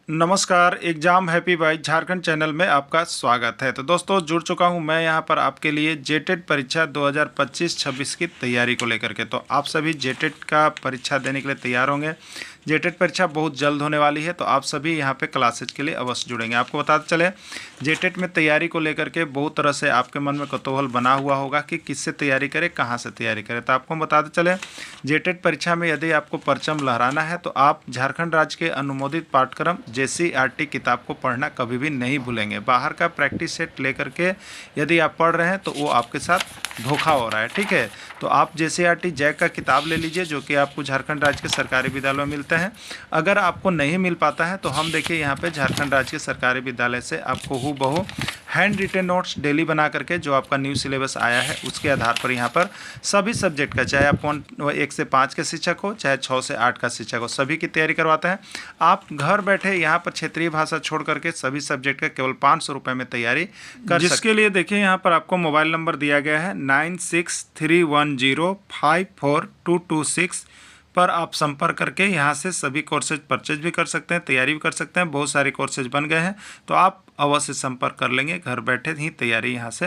नमस्कार। Exam happy by Jharkhand channel में आपका स्वागत है। तो दोस्तों जुड़ चुका हूं मैं यहां पर आपके लिए जेटेट परीक्षा 2025-26 की तैयारी को लेकर के। तो आप सभी जेटेट का परीक्षा देने के लिए तैयार होंगे। जेटेट परीक्षा बहुत जल्द होने वाली है, तो आप सभी यहां पे क्लासेज के लिए अवश्य जुड़ेंगे। आपको बताते चले, जेटेट में तैयारी को लेकर के बहुत तरह से आपके मन में कौतूहल बना हुआ होगा कि किससे तैयारी करें, कहाँ से तैयारी करें। तो आपको हम बताते चले, जेटेट परीक्षा में यदि आपको परचम लहराना है तो आप झारखंड राज्य के अनुमोदित पाठ्यक्रम JCERT किताब को पढ़ना कभी भी नहीं भूलेंगे। बाहर का प्रैक्टिस सेट लेकर के यदि आप पढ़ रहे हैं तो वो आपके साथ धोखा हो रहा है, ठीक है। तो आप JCERT जैक का किताब ले लीजिए, जो कि आपको झारखंड राज्य के सरकारी विद्यालयों में मिलता है। अगर आपको नहीं मिल पाता है तो हम देखिए यहाँ पे झारखंड राज्य के सरकारी विद्यालय से आपको हूबहू हैंड रिटेन नोट्स डेली बना करके, जो आपका न्यू सिलेबस आया है उसके आधार पर यहाँ पर सभी सब्जेक्ट का, चाहे आप 1 से 5 के शिक्षक हो, चाहे 6 से 8 का शिक्षक हो, सभी की तैयारी करवाते हैं। आप घर बैठे यहाँ पर क्षेत्रीय भाषा छोड़ करके सभी सब्जेक्ट का केवल 500 रुपये में तैयारी कर सकते। जिसके लिए देखिए यहाँ पर आपको मोबाइल नंबर दिया गया है 9631054226 पर आप संपर्क करके यहाँ से सभी कोर्सेज परचेज भी कर सकते हैं, तैयारी भी कर सकते हैं। बहुत सारे कोर्सेज बन गए हैं, तो आप अवश्य संपर्क कर लेंगे। घर बैठे ही तैयारी यहाँ से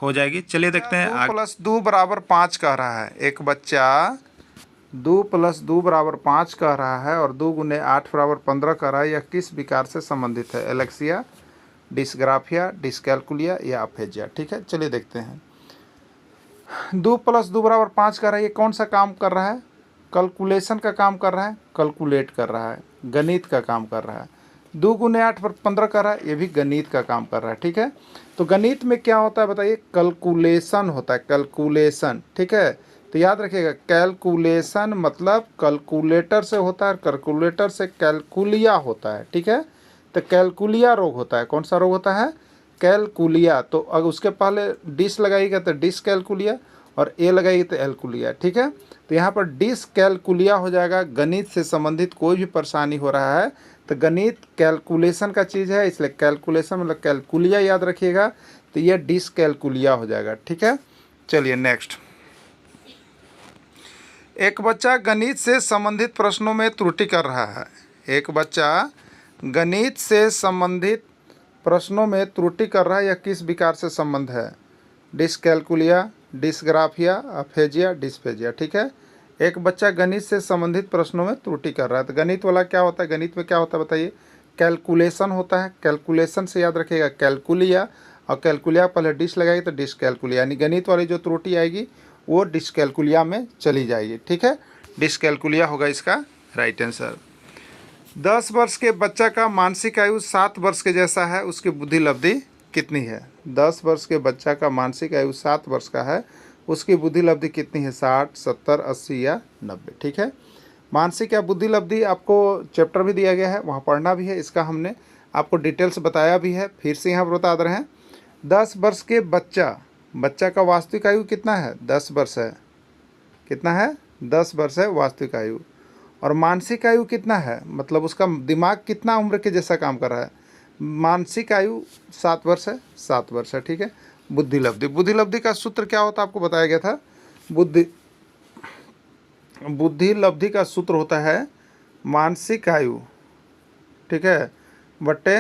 हो जाएगी। चलिए देखते हैं। 2 + 2 = 5 कह रहा है एक बच्चा। 2 + 2 = 5 कह रहा है और 2 × 8 = 15 कह रहा है। यह किस विकार से संबंधित है? एलेक्सिया, डिस्ग्राफिया, डिस्कैल्कुलिया या अफेजिया? ठीक है, चलिए देखते हैं। 2 + 2 = 5 कह रहा है। ये कौन सा काम कर रहा है? कैलकुलेशन का काम कर रहा है, कैलकुलेट कर रहा है, गणित का काम कर रहा है। 2 × 8 = 15 कर रहा है, ये भी गणित का काम कर रहा है, ठीक है। तो गणित में क्या होता है बताइए? कैलकुलेशन होता है, कैलकुलेशन, ठीक है। तो याद रखिएगा, कैलकुलेशन मतलब कैलकुलेटर से होता है, कैलकुलेटर से कैलकुलिया होता है, ठीक है। तो कैलकुलिया रोग होता है। कौन सा रोग होता है? कैलकुलिया। तो अगर उसके पहले डिस लगाइएगा तो डिसकैल्कुलिया, और ए लगाइए तो एल्कुलिया, ठीक है। तो यहाँ पर डिसकैल्कुलिया हो जाएगा। गणित से संबंधित कोई भी परेशानी हो रहा है तो गणित कैलकुलेशन का चीज़ है, इसलिए कैलकुलेशन मतलब कैलकुलिया याद रखिएगा। तो यह डिसकैल्कुलिया हो जाएगा, ठीक है। चलिए नेक्स्ट। एक बच्चा गणित से संबंधित प्रश्नों में त्रुटि कर रहा है। एक बच्चा गणित से संबंधित प्रश्नों में त्रुटि कर रहा है। यह किस विकार से संबंध है? डिसकैल्कुलिया, डिस्ग्राफिया, अफेजिया, डिस्फेजिया, ठीक है। एक बच्चा गणित से संबंधित प्रश्नों में त्रुटि कर रहा है। तो गणित वाला क्या होता है? गणित में क्या होता है बताइए? कैलकुलेशन होता है। कैलकुलेशन से याद रखिएगा कैलकुलिया, और कैलकुलिया पहले डिस लगाएगी तो डिसकैल्कुलिया, यानी गणित वाली जो त्रुटि आएगी वो डिसकैल्कुलिया में चली जाएगी, ठीक है। डिसकैल्कुलिया होगा इसका राइट आंसर। 10 वर्ष के बच्चा का मानसिक आयु 7 वर्ष के जैसा है, उसकी बुद्धि लब्धि कितनी है? 10 वर्ष के बच्चा का मानसिक आयु 7 वर्ष का है, उसकी बुद्धि लब्धि कितनी है? 60, 70, 80 या 90, ठीक है। मानसिक या बुद्धि लब्धि आपको चैप्टर भी दिया गया है, वहाँ पढ़ना भी है। इसका हमने आपको डिटेल्स बताया भी है, फिर से यहाँ पर बता दे रहे हैं। 10 वर्ष के बच्चा का वास्तविक आयु कितना है? 10 वर्ष है। कितना है? 10 वर्ष है वास्तविक आयु। और मानसिक आयु कितना है? मतलब उसका दिमाग कितना उम्र के जैसा काम कर रहा है? मानसिक आयु 7 वर्ष है, 7 वर्ष है, ठीक है। बुद्धि लब्धि का सूत्र क्या होता है? आपको बताया गया था। बुद्धि लब्धि का सूत्र होता है मानसिक आयु, ठीक है, बटे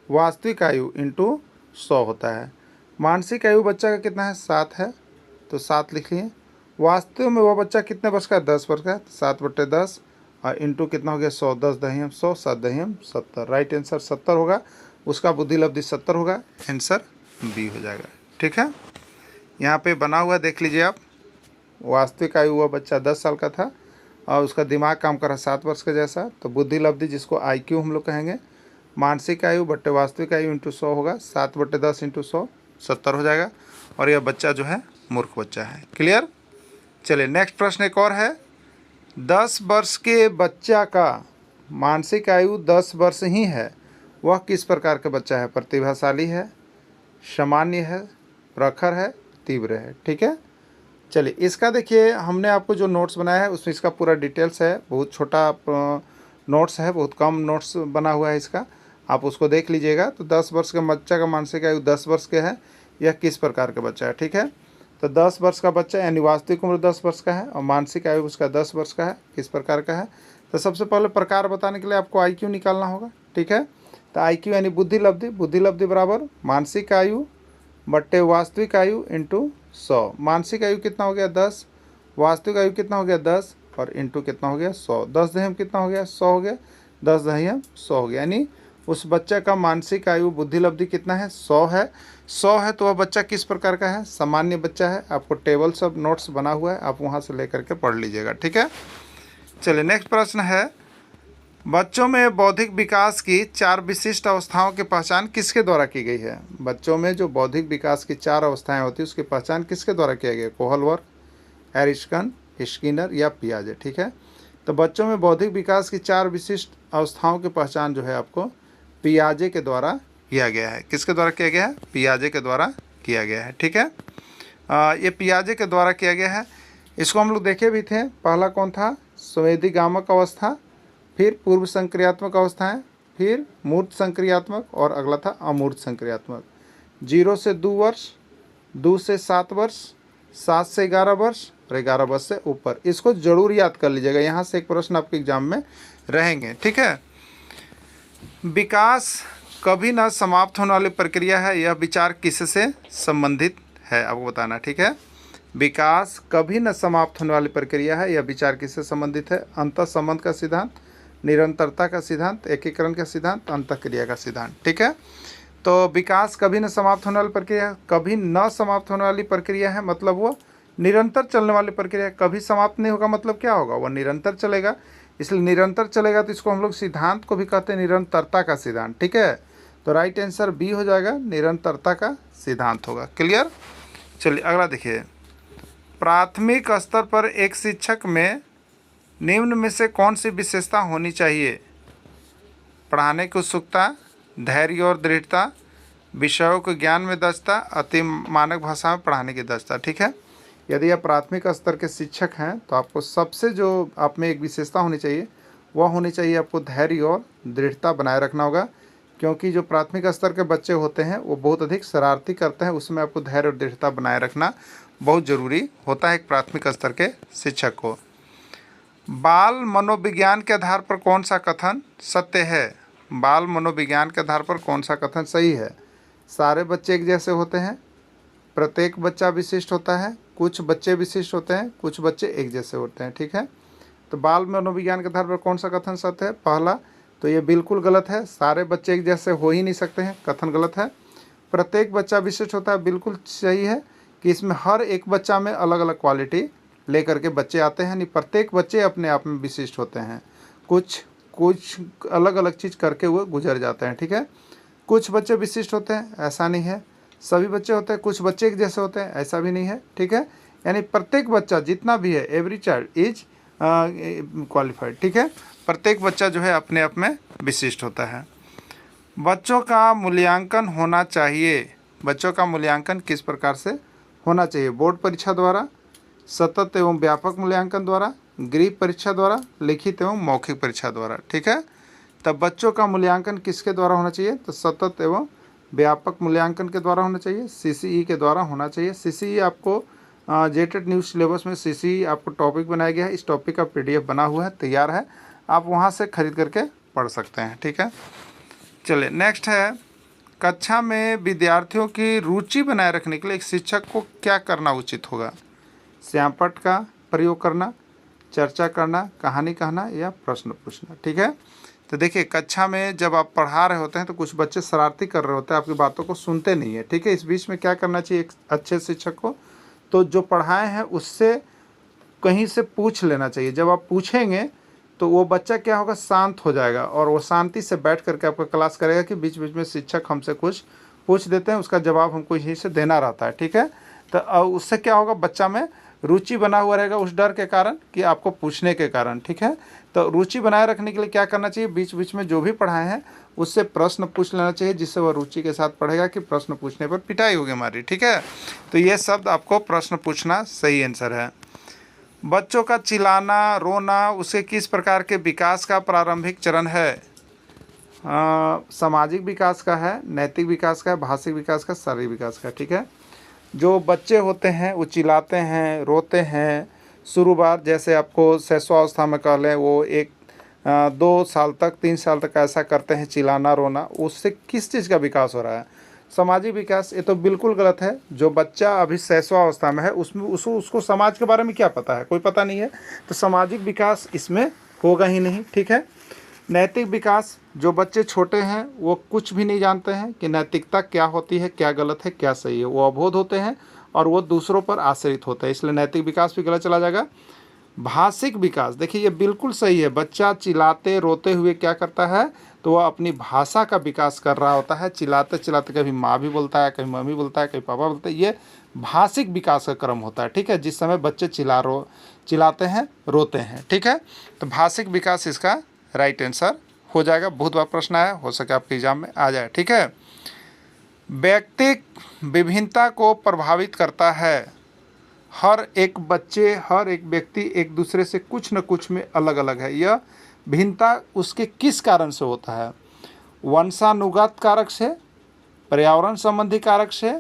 वास्तविक आयु इंटू 100 होता है। मानसिक आयु बच्चा का कितना है? 7 है, तो 7 लिख लिए। वास्तव में वह बच्चा कितने वर्ष का है? 10 वर्ष का है, 7/10 और इंटू कितना हो गया? 100, 10 दहियम 100, 7 दहियम 70। राइट आंसर 70 होगा। उसका बुद्धि लब्धि 70 होगा। आंसर बी हो जाएगा, ठीक है। यहाँ पे बना हुआ देख लीजिए आप। वास्तविक आयु हुआ बच्चा 10 साल का था और उसका दिमाग काम कर रहा 7 वर्ष के जैसा। तो बुद्धि लब्धि जिसको IQ हम लोग कहेंगे, मानसिक आयु बट्टे वास्तविक आयु इंटू 100 होगा। 7/10 इंटू 100 70 हो जाएगा। और यह बच्चा जो है मूर्ख बच्चा है। क्लियर? चलिए नेक्स्ट प्रश्न एक और है। 10 वर्ष के बच्चा का मानसिक आयु 10 वर्ष ही है, वह किस प्रकार का बच्चा है? प्रतिभाशाली है, सामान्य है, प्रखर है, तीव्र है, ठीक है। चलिए इसका देखिए, हमने आपको जो नोट्स बनाया है उसमें इसका पूरा डिटेल्स है। बहुत छोटा नोट्स है, बहुत कम नोट्स बना हुआ है इसका, आप उसको देख लीजिएगा। तो 10 वर्ष के बच्चा का मानसिक आयु 10 वर्ष के है, यह किस प्रकार का बच्चा है, ठीक है। तो 10 वर्ष का बच्चा यानी वास्तविक उम्र 10 वर्ष का है और मानसिक आयु उसका 10 वर्ष का है, किस प्रकार का है। तो सबसे पहले प्रकार बताने के लिए आपको IQ निकालना होगा, ठीक है। तो IQ यानी बुद्धि लब्धि, बुद्धि लब्धि बराबर मानसिक आयु बट्टे वास्तविक आयु इंटू 100। मानसिक आयु कितना हो गया 10, वास्तविक आयु कितना हो गया 10 और इंटू कितना हो गया 100। 10 दहम कितना हो गया 100 हो गया, 10 दहम 100 हो गया। यानी उस बच्चे का मानसिक आयु बुद्धि लब्धि कितना है 100 है। 100 है तो वह बच्चा किस प्रकार का है, सामान्य बच्चा है। आपको टेबल सब नोट्स बना हुआ है, आप वहाँ से लेकर के पढ़ लीजिएगा, ठीक है। चलिए नेक्स्ट प्रश्न है, बच्चों में बौद्धिक विकास की 4 विशिष्ट अवस्थाओं की पहचान किसके द्वारा की गई है। बच्चों में जो बौद्धिक विकास की 4 अवस्थाएं होती है उसकी पहचान किसके द्वारा किया गया, कोहलवर्ग, एरिस्टन, स्किनर या पियाजे, ठीक है। तो बच्चों में बौद्धिक विकास की 4 विशिष्ट अवस्थाओं की पहचान जो है आपको पियाजे के द्वारा किया गया है। किसके द्वारा किया गया है, पियाजे के द्वारा किया गया है, ठीक है। ये पियाजे के द्वारा किया गया है। इसको हम लोग देखे भी थे। पहला कौन था, संवेदीगामक अवस्था, फिर पूर्व संक्रियात्मक अवस्थाएं, फिर मूर्त संक्रियात्मक और अगला था अमूर्त संक्रियात्मक। 0 से 2 वर्ष, 2 से 7 वर्ष, 7 से 11 वर्ष और 11 वर्ष से ऊपर। इसको जरूर याद कर लीजिएगा, यहाँ से एक प्रश्न आपके एग्जाम में रहेंगे, ठीक है। विकास कभी न समाप्त होने वाली प्रक्रिया है, यह विचार किससे संबंधित है आपको बताना, ठीक है। विकास कभी न समाप्त होने वाली प्रक्रिया है, यह विचार किससे संबंधित है। अंतः संबंध का सिद्धांत, निरंतरता का सिद्धांत, एकीकरण का सिद्धांत, अंतःक्रिया का सिद्धांत, ठीक है। तो विकास कभी न समाप्त होने वाली प्रक्रिया, कभी न समाप्त होने वाली प्रक्रिया है मतलब वो निरंतर चलने वाली प्रक्रिया। कभी समाप्त नहीं होगा मतलब क्या होगा, वह निरंतर चलेगा। इसलिए निरंतर चलेगा तो इसको हम लोग सिद्धांत को भी कहते हैं निरंतरता का सिद्धांत, ठीक है। तो राइट आंसर बी हो जाएगा, निरंतरता का सिद्धांत होगा। क्लियर। चलिए अगला देखिए, प्राथमिक स्तर पर एक शिक्षक में निम्न में से कौन सी विशेषता होनी चाहिए। पढ़ाने की उत्सुकता, धैर्य और दृढ़ता, विषयों के ज्ञान में दक्षता, अति मानक भाषा में पढ़ाने की दक्षता, ठीक है। यदि आप प्राथमिक स्तर के शिक्षक हैं तो आपको सबसे जो आप में एक विशेषता होनी चाहिए वह होनी चाहिए आपको धैर्य और दृढ़ता बनाए रखना होगा। क्योंकि जो प्राथमिक स्तर के बच्चे होते हैं वो बहुत अधिक शरारती करते हैं, उसमें आपको धैर्य और दृढ़ता बनाए रखना बहुत ज़रूरी होता है एक प्राथमिक स्तर के शिक्षक को। बाल मनोविज्ञान के आधार पर कौन सा कथन सत्य है। बाल मनोविज्ञान के आधार पर कौन सा कथन सही है। सारे बच्चे एक जैसे होते हैं, प्रत्येक बच्चा विशिष्ट होता है, कुछ बच्चे विशिष्ट होते हैं, कुछ बच्चे एक जैसे होते हैं, ठीक है। तो बाल मनोविज्ञान के आधार पर कौन सा कथन सत्य है। पहला तो ये बिल्कुल गलत है, सारे बच्चे एक जैसे हो ही नहीं सकते हैं, कथन गलत है। प्रत्येक बच्चा विशिष्ट होता है, बिल्कुल सही है कि इसमें हर एक बच्चा में अलग अलग क्वालिटी लेकर के बच्चे आते हैं, नहीं प्रत्येक बच्चे अपने आप में विशिष्ट होते हैं, कुछ अलग अलग चीज़ करके वो गुजर जाते हैं, ठीक है। कुछ बच्चे विशिष्ट होते हैं, ऐसा नहीं है सभी बच्चे होते हैं। कुछ बच्चे एक जैसे होते हैं, ऐसा भी नहीं है, ठीक है। यानी प्रत्येक बच्चा जितना भी है, एवरी चाइल्ड इज क्वालिफाइड, ठीक है। प्रत्येक बच्चा जो है अपने आप में विशिष्ट होता है। बच्चों का मूल्यांकन होना चाहिए। बच्चों का मूल्यांकन किस प्रकार से होना चाहिए। बोर्ड परीक्षा द्वारा, सतत एवं व्यापक मूल्यांकन द्वारा, गृह परीक्षा द्वारा, लिखित एवं मौखिक परीक्षा द्वारा, ठीक है। तब बच्चों का मूल्यांकन किसके द्वारा होना चाहिए, तो सतत एवं व्यापक मूल्यांकन के द्वारा होना चाहिए, CCE के द्वारा होना चाहिए। CCE आपको जेटेड न्यूज़ सिलेबस में CCE आपको टॉपिक बनाया गया है, इस टॉपिक का PDF बना हुआ है, तैयार है, आप वहाँ से खरीद करके पढ़ सकते हैं, ठीक है। चलिए नेक्स्ट है, कक्षा में विद्यार्थियों की रुचि बनाए रखने के लिए एक शिक्षक को क्या करना उचित होगा। श्यामपट्ट का प्रयोग करना, चर्चा करना, कहानी कहना या प्रश्न पूछना, ठीक है। तो देखिए कक्षा में जब आप पढ़ा रहे होते हैं तो कुछ बच्चे शरारती कर रहे होते हैं, आपकी बातों को सुनते नहीं है, ठीक है। इस बीच में क्या करना चाहिए एक अच्छे शिक्षक को, तो जो पढ़ाए हैं उससे कहीं से पूछ लेना चाहिए। जब आप पूछेंगे तो वो बच्चा क्या होगा, शांत हो जाएगा और वो शांति से बैठ करके आपका क्लास करेगा कि बीच बीच में शिक्षक हमसे कुछ पूछ देते हैं, उसका जवाब हमको यहीं से देना रहता है, ठीक है। तो उससे क्या होगा, बच्चा में रुचि बना हुआ रहेगा उस डर के कारण कि आपको पूछने के कारण, ठीक है। तो रुचि बनाए रखने के लिए क्या करना चाहिए, बीच बीच में जो भी पढ़ाए हैं उससे प्रश्न पूछ लेना चाहिए, जिससे वह रुचि के साथ पढ़ेगा कि प्रश्न पूछने पर पिटाई होगी हमारी, ठीक है। तो ये शब्द आपको प्रश्न पूछना सही आंसर है। बच्चों का चिल्लाना, रोना उसके किस प्रकार के विकास का प्रारंभिक चरण है। सामाजिक विकास का है, नैतिक विकास का है, भाषिक विकास का, शारीरिक विकास का, ठीक है। जो बच्चे होते हैं वो चिल्लाते हैं, रोते हैं, शुरू बार जैसे आपको शैशवावस्था में कह लें वो एक 2 साल तक 3 साल तक ऐसा करते हैं, चिल्लाना रोना, उससे किस चीज़ का विकास हो रहा है? सामाजिक विकास। ये तो बिल्कुल गलत है। जो बच्चा अभी शैशवावस्था में है उसमें उसको समाज के बारे में क्या पता है? कोई पता नहीं है, तो सामाजिक विकास इसमें होगा ही नहीं। ठीक है। नैतिक विकास, जो बच्चे छोटे हैं वो कुछ भी नहीं जानते हैं कि नैतिकता क्या होती है, क्या गलत है, क्या सही है। वो अबोध होते हैं और वो दूसरों पर आश्रित होते हैं, इसलिए नैतिक विकास भी गलत चला जाएगा। भाषिक विकास, देखिए ये बिल्कुल सही है। बच्चा चिल्लाते रोते हुए क्या करता है, तो वह अपनी भाषा का विकास कर रहा होता है। चिल्लाते चिल्लाते कभी माँ भी बोलता है, कभी मम्मी बोलता है, कभी पापा बोलते हैं। ये भाषिक विकास का क्रम होता है। ठीक है, जिस समय बच्चे चिल्लाते हैं, रोते हैं। ठीक है, तो भाषिक विकास इसका राइट आंसर हो जाएगा। बहुत बार प्रश्न आया, हो सके आपके एग्जाम में आ जाए। ठीक है। व्यक्तिक विभिन्नता को प्रभावित करता है। हर एक बच्चे, हर एक व्यक्ति एक दूसरे से कुछ न कुछ में अलग अलग है। यह भिन्नता उसके किस कारण से होता है? वंशानुगत कारक से, पर्यावरण संबंधी कारक से,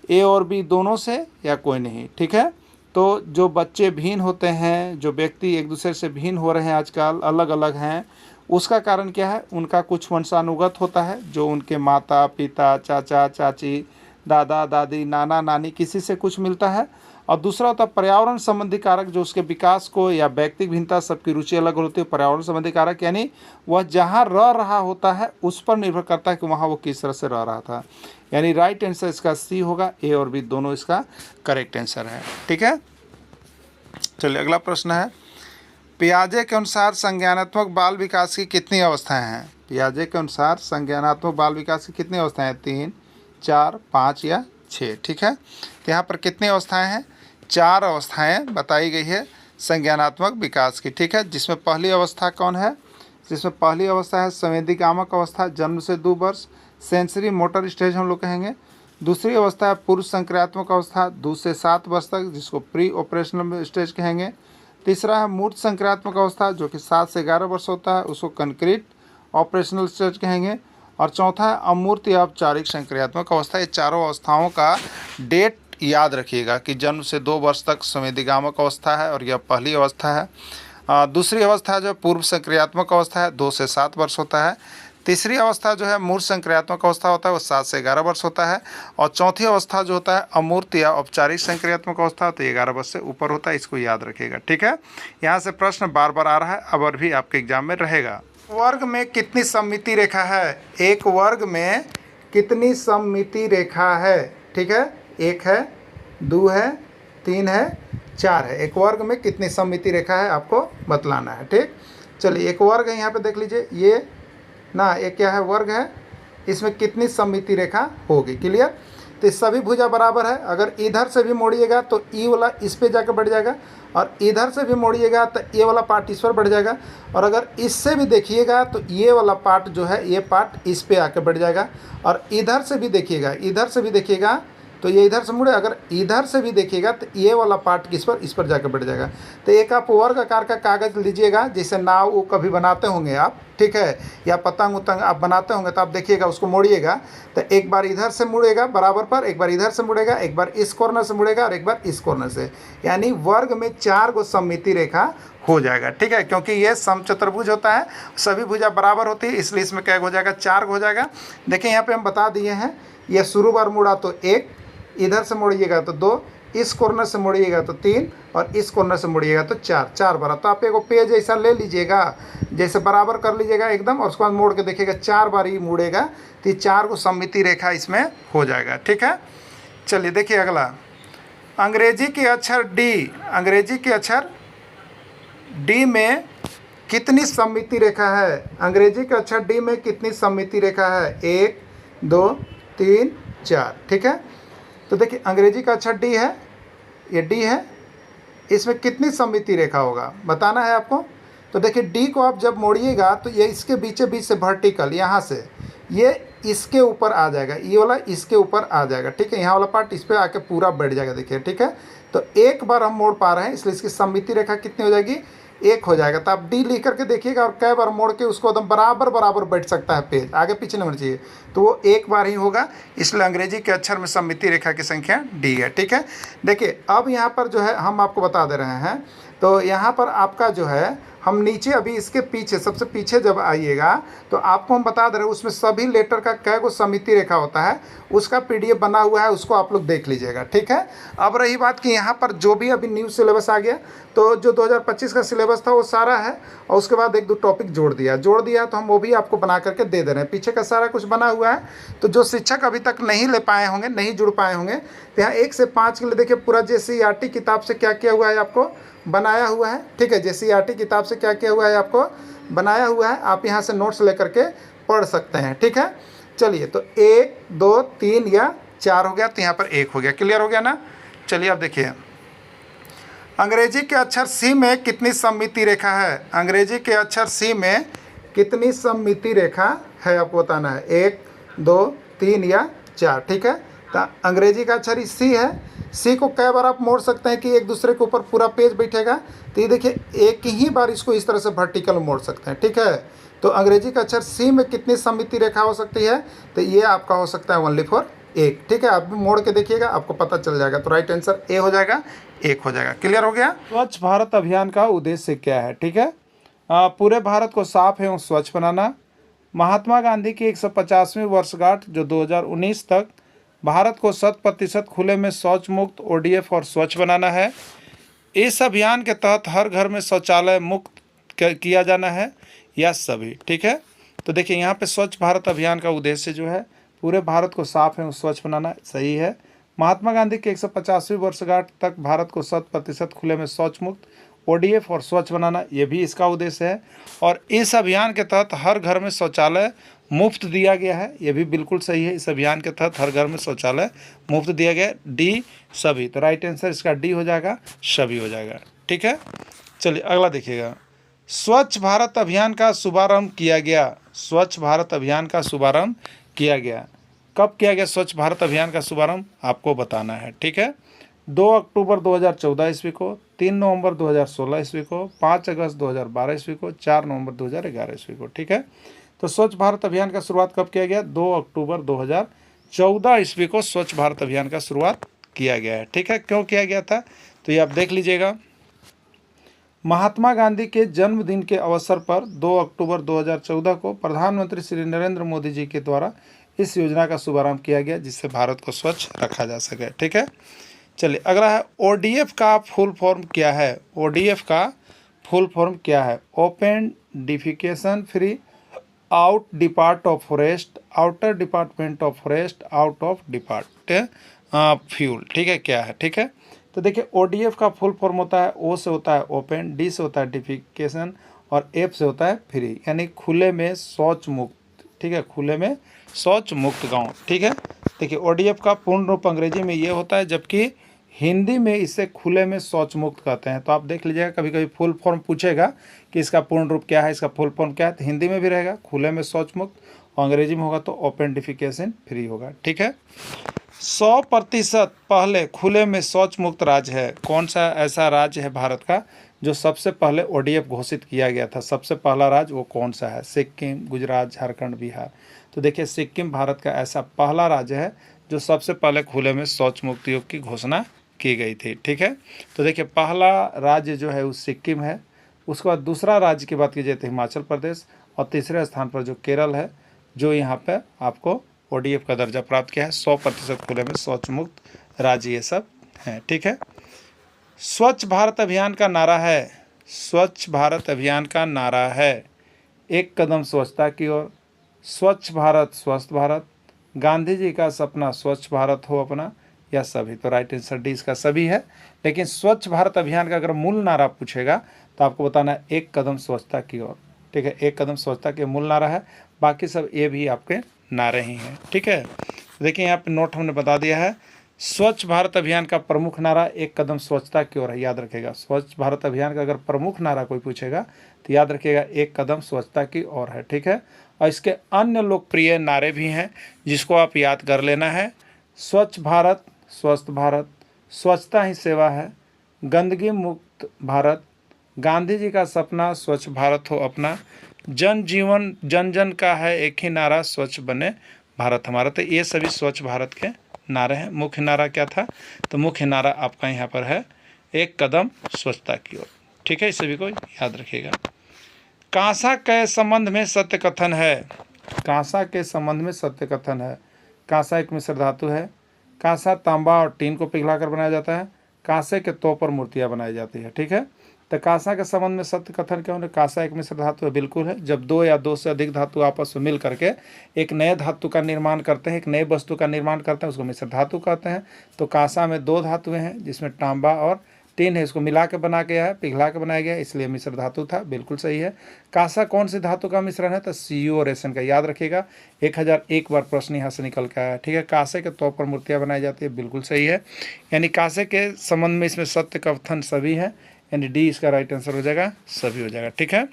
ए और बी दोनों से, या कोई नहीं। ठीक है, तो जो बच्चे भिन्न होते हैं, जो व्यक्ति एक दूसरे से भिन्न हो रहे हैं आजकल, अलग अलग हैं, उसका कारण क्या है? उनका कुछ वंशानुगत होता है, जो उनके माता पिता, चाचा चाची, दादा दादी, नाना नानी, किसी से कुछ मिलता है। और दूसरा होता है पर्यावरण संबंधी कारक, जो उसके विकास को, या व्यक्तिक भिन्नता, सबकी रुचि अलग होती है। पर्यावरण संबंधी कारक यानी वह जहाँ रह रहा होता है उस पर निर्भर करता है कि वहाँ वो किस तरह से रह रहा था। यानी राइट आंसर इसका सी होगा। ए और बी दोनों इसका करेक्ट आंसर है। ठीक है, चलिए अगला प्रश्न है, पियाजे के अनुसार संज्ञानात्मक बाल विकास की कितनी अवस्थाएं हैं? पियाजे के अनुसार संज्ञानात्मक बाल विकास की कितनी अवस्थाएं हैं? 3, 4, 5 या 6। ठीक है, तो यहाँ पर कितनी अवस्थाएं हैं? 4 अवस्थाएं बताई गई है संज्ञानात्मक विकास की। ठीक है, जिसमें पहली अवस्था कौन है? जिसमें पहली अवस्था है संवेदीकामक अवस्था, जन्म से 2 वर्ष, सेंसरी मोटर स्टेज हम लोग कहेंगे। दूसरी अवस्था है पूर्व संक्रियात्मक अवस्था, 2 से 7 वर्ष तक, जिसको प्री ऑपरेशनल स्टेज कहेंगे। तीसरा है मूर्त संक्रियात्मक अवस्था, जो कि 7 से 11 वर्ष होता है, उसको कंक्रीट ऑपरेशनल स्टेज कहेंगे। और चौथा है अमूर्त या औपचारिक संक्रियात्मक अवस्था। ये चारों अवस्थाओं का डेट याद रखिएगा कि जन्म से 2 वर्ष तक संवेदीकामक अवस्था है और यह पहली अवस्था है। दूसरी अवस्था जो पूर्व संक्रियात्मक अवस्था है, 2 से 7 वर्ष होता है। तीसरी अवस्था जो है मूर्त संक्रियात्मक अवस्था होता है, वो 7 से 11 वर्ष होता है। और चौथी अवस्था जो होता है अमूर्त या औपचारिक संक्रियात्मक अवस्था, तो 11 वर्ष से ऊपर होता है। इसको याद रखिएगा। ठीक है, यहाँ से प्रश्न बार बार आ रहा है, अब और भी आपके एग्जाम में रहेगा। वर्ग में कितनी सममिति रेखा है? एक वर्ग में कितनी सममिति रेखा है? ठीक है, 1 है, 2 है, 3 है, 4 है। एक वर्ग में कितनी सममिति रेखा है आपको बतलाना है। ठीक, चलिए एक वर्ग है, यहाँ पे देख लीजिए, ये ना एक क्या है? वर्ग है। इसमें कितनी सममिति रेखा होगी? क्लियर। तो सभी भुजा बराबर है। अगर इधर से भी मोड़िएगा तो ई वाला इस पे जाकर बढ़ जाएगा, और इधर से भी मोड़िएगा तो ये वाला पार्ट इस पर बढ़ जाएगा, और अगर इससे भी देखिएगा तो ये वाला पार्ट जो है, ये पार्ट इस पे आकर बढ़ जाएगा। और इधर से भी देखिएगा, इधर से भी देखिएगा तो ये इधर से मुड़े, अगर इधर से भी देखिएगा तो ये वाला पार्ट किस पर? इस पर जाकर बढ़ जाएगा। तो एक आप वर्ग आकार का कागज़ लीजिएगा, जैसे नाव वो कभी बनाते होंगे आप, ठीक है, या पतंग उतंग आप बनाते होंगे, तो आप देखिएगा उसको मोड़िएगा तो एक बार इधर से मुड़ेगा बराबर पर, एक बार इधर से मुड़ेगा, एक बार इस कॉर्नर से मुड़ेगा और एक बार इस कॉर्नर से। यानी वर्ग में 4 गो सममिति रेखा हो जाएगा। ठीक है, क्योंकि ये समचतुर्भुज होता है, सभी भुजा बराबर होती है, इसलिए इसमें क्या हो जाएगा? 4 हो जाएगा। देखिए यहाँ पे हम बता दिए हैं, यह शुरू बार मुड़ा तो 1, इधर से मोड़िएगा तो 2, इस कॉर्नर से मोड़िएगा तो 3, और इस कॉर्नर से मोड़िएगा तो 4 बार। तो आप एक पेज ऐसा ले लीजिएगा, जैसे बराबर कर लीजिएगा एकदम, और उसके बाद मोड़ के देखिएगा 4 बार ही मुड़ेगा, तो 4 को सममिति रेखा इसमें हो जाएगा। ठीक है, चलिए देखिए अगला, अंग्रेजी के अक्षर डी, अंग्रेजी के अक्षर डी में कितनी सममिति रेखा है? अंग्रेजी के अक्षर डी में कितनी सममिति रेखा है? 1, 2, 3, 4। ठीक है, तो देखिए अंग्रेजी का अक्षर डी है, ये डी है, इसमें कितनी सममिति रेखा होगा बताना है आपको। तो देखिए डी को आप जब मोड़िएगा तो ये इसके बीच से वर्टिकल, यहाँ से ये इसके ऊपर आ जाएगा, ये वाला इसके ऊपर आ जाएगा। ठीक है, यहाँ वाला पार्ट इस पर आके पूरा बैठ जाएगा। देखिए, ठीक है, तो एक बार हम मोड़ पा रहे हैं, इसलिए इसकी सममिति रेखा कितनी हो जाएगी? 1 हो जाएगा। तो आप डी लिख करके देखिएगा, और कई बार मोड़ के उसको एकदम बराबर बैठ सकता है पेज, आगे पीछे नहीं होना चाहिए, तो वो एक बार ही होगा। इसलिए अंग्रेजी के अक्षर में सममिति रेखा की संख्या डी है। ठीक है, देखिए अब यहाँ पर जो है हम आपको बता दे रहे हैं, तो यहाँ पर आपका जो है हम नीचे अभी इसके पीछे सबसे पीछे जब आइएगा तो आपको हम बता दे रहे हैं उसमें सभी लेटर का कै गो समिति रेखा होता है, उसका PDF बना हुआ है, उसको आप लोग देख लीजिएगा, ठीक है। अब रही बात कि यहाँ पर जो भी अभी न्यू सिलेबस आ गया, तो जो 2025 का सिलेबस था वो सारा है, और उसके बाद 1-2 टॉपिक जोड़ दिया तो हम वो भी आपको बना करके दे दे रहे हैं। पीछे का सारा कुछ बना हुआ है, तो जो शिक्षक अभी तक नहीं ले पाए होंगे, नहीं जुड़ पाए होंगे, तो यहाँ 1 से 5 के लिए देखिए पूरा JCERT किताब से क्या किया हुआ है आपको बनाया हुआ है, ठीक है। JCERT किताब से क्या किया हुआ है आपको बनाया हुआ है, आप यहाँ से नोट्स लेकर के पढ़ सकते हैं, ठीक है। चलिए, तो 1, 2, 3 या 4 हो गया, तो यहाँ पर 1 हो गया, क्लियर हो गया ना। चलिए अब देखिए, अंग्रेजी के अक्षर C में कितनी सममिति रेखा है? अंग्रेजी के अक्षर C में कितनी सममिति रेखा है आपको बताना है, 1, 2, 3 या 4, ठीक है। तो अंग्रेजी का अक्षर C है, C को कई बार आप मोड़ सकते हैं कि एक दूसरे के ऊपर पूरा पेज बैठेगा, तो ये देखिए एक ही बार इसको इस तरह से वर्टिकल मोड़ सकते हैं, ठीक है। तो अंग्रेजी का अक्षर C में कितनी सममिति रेखा हो सकती है? तो ये आपका हो सकता है ओनली फॉर 1, ठीक है। आप भी मोड़ के देखिएगा, आपको पता चल जाएगा। तो राइट आंसर A हो जाएगा, 1 हो जाएगा, क्लियर हो गया। स्वच्छ भारत अभियान का उद्देश्य क्या है, ठीक है। पूरे भारत को साफ एवं स्वच्छ बनाना, महात्मा गांधी की 150वीं वर्षगांठ जो 2019 तक भारत को 100% खुले में शौच मुक्त ODF और स्वच्छ बनाना है। इस अभियान के तहत हर घर में शौचालय मुक्त किया जाना है, या सभी, ठीक है। तो देखिए यहाँ पे स्वच्छ भारत अभियान का उद्देश्य जो है पूरे भारत को साफ एवं स्वच्छ बनाना, सही है। महात्मा गांधी की 150वीं वर्षगांठ तक भारत को 100% खुले में शौच मुक्त ODF और स्वच्छ बनाना, ये भी इसका उद्देश्य है। और इस अभियान के तहत हर घर में शौचालय मुफ्त दिया गया है, ये भी बिल्कुल सही है। इस अभियान के तहत हर घर में शौचालय मुफ्त दिया गया है, D सभी। तो राइट आंसर इसका D हो जाएगा, सभी हो जाएगा, ठीक है। चलिए अगला देखिएगा, स्वच्छ भारत अभियान का शुभारंभ किया गया। स्वच्छ भारत अभियान का शुभारंभ किया गया, कब किया गया? स्वच्छ भारत अभियान का शुभारंभ आपको बताना है, ठीक है। 2 अक्टूबर 2014 ईस्वी को, 3 नवंबर 2016 ईस्वी को, 5 अगस्त 2012 ईस्वी को, 4 नवंबर 2011 ईस्वी को, ठीक है। तो स्वच्छ भारत अभियान का शुरुआत कब किया गया? 2 अक्टूबर 2014 ईस्वी को स्वच्छ भारत अभियान का शुरुआत किया गया है, ठीक है। क्यों किया गया था तो ये आप देख लीजिएगा। महात्मा गांधी के जन्मदिन के अवसर पर 2 अक्टूबर 2014 को प्रधानमंत्री श्री नरेंद्र मोदी जी के द्वारा इस योजना का शुभारंभ किया गया, जिससे भारत को स्वच्छ रखा जा सके, ठीक है। चलिए अगला है, ODF का फुल फॉर्म क्या है? ODF का फुल फॉर्म क्या है? Open defecation free out depart of forest, outer department of forest, out of depart fuel, ठीक है, क्या है, ठीक है। तो देखिए ODF का फुल फॉर्म होता है, O से होता है ओपन, D से होता है डिफिकेशन, और F से होता है फ्री, यानी खुले में शौच मुक्त, ठीक है, खुले में शौच मुक्त गांव, ठीक है। देखिए ODF का पूर्ण रूप अंग्रेजी में ये होता है, जबकि हिंदी में इसे खुले में शौच मुक्त कहते हैं। तो आप देख लीजिएगा, कभी कभी फुल फॉर्म पूछेगा कि इसका पूर्ण रूप क्या है, इसका फुल फॉर्म क्या है, तो हिंदी में भी रहेगा खुले में शौच मुक्त, और अंग्रेजी में होगा तो ओपन डिफिकेशन फ्री होगा, ठीक है। 100% पहले खुले में शौच मुक्त राज्य है, कौन सा ऐसा राज्य है भारत का जो सबसे पहले ODF घोषित किया गया था? सबसे पहला राज्य वो कौन सा है? सिक्किम, गुजरात, झारखंड, बिहार। तो देखिए सिक्किम भारत का ऐसा पहला राज्य है जो सबसे पहले खुले में शौच मुक्त योग की घोषणा की गई थी, ठीक है। तो देखिए पहला राज्य जो है वो सिक्किम है, उसके बाद दूसरा राज्य की बात की जाए तो हिमाचल प्रदेश, और तीसरे स्थान पर जो केरल है, जो यहाँ पे आपको ODF का दर्जा प्राप्त किया है। 100% खुले में शौच मुक्त राज्य ये सब हैं, ठीक है। स्वच्छ भारत अभियान का नारा है, स्वच्छ भारत अभियान का नारा है, एक कदम स्वच्छता की ओर, स्वच्छ भारत स्वस्थ भारत, गांधी जी का सपना स्वच्छ भारत हो अपना, या सभी। तो राइट आंसर D इसका सभी है। लेकिन स्वच्छ भारत अभियान का अगर मूल नारा पूछेगा तो आपको बताना है एक कदम स्वच्छता की ओर, ठीक है। एक कदम स्वच्छता के मूल नारा है, बाकी सब ये भी आपके नारे ही हैं, ठीक है। देखिए यहाँ पे नोट हमने बता दिया है, स्वच्छ भारत अभियान का प्रमुख नारा एक कदम स्वच्छता की ओर है, याद रखेगा। स्वच्छ भारत अभियान का अगर प्रमुख नारा कोई पूछेगा तो याद रखिएगा एक कदम स्वच्छता की ओर है, ठीक है। और इसके अन्य लोकप्रिय नारे भी हैं जिसको आप याद कर लेना है। स्वच्छ भारत स्वस्थ भारत, स्वच्छता ही सेवा है, गंदगी मुक्त भारत, गांधी जी का सपना स्वच्छ भारत हो अपना, जन जीवन जन जन का है एक ही नारा स्वच्छ बने भारत हमारा। तो ये सभी स्वच्छ भारत के नारे हैं। मुख्य नारा क्या था? तो मुख्य नारा आपका यहाँ पर है एक कदम स्वच्छता की ओर, ठीक है, इस सभी को याद रखिएगा। कांसा के संबंध में सत्य कथन है। कांसा के संबंध में सत्य कथन है। कांसा एक मिश्र धातु है। कांसा तांबा और टीन को पिघलाकर बनाया जाता है। कांसे के तौर पर मूर्तियां बनाई जाती है। ठीक है, तो कांसा के संबंध में सत्य कथन क्यों है? कांसा एक मिश्र धातु है, बिल्कुल है। जब दो या दो से अधिक धातु आपस में मिल करके एक नए धातु का निर्माण करते हैं, एक नए वस्तु का निर्माण करते हैं, उसको मिश्र धातु कहते हैं। तो कांसा में दो धातुएं हैं, जिसमें तांबा और टीन है, इसको मिला के बना गया है, पिघला के बनाया गया है, इसलिए मिश्र धातु था, बिल्कुल सही है। कांसा कौन सी धातु का मिश्रण है? तो सीयू और एसएन का, याद रखिएगा। 1001 बार प्रश्न यहाँ से निकल के आया। ठीक है, कांसे के तौर पर मूर्तियाँ बनाई जाती है, बिल्कुल सही है। यानी कांसे के संबंध में इसमें सत्य कथन सभी है, यानी डी इसका राइट आंसर हो जाएगा, सभी हो जाएगा। ठीक है,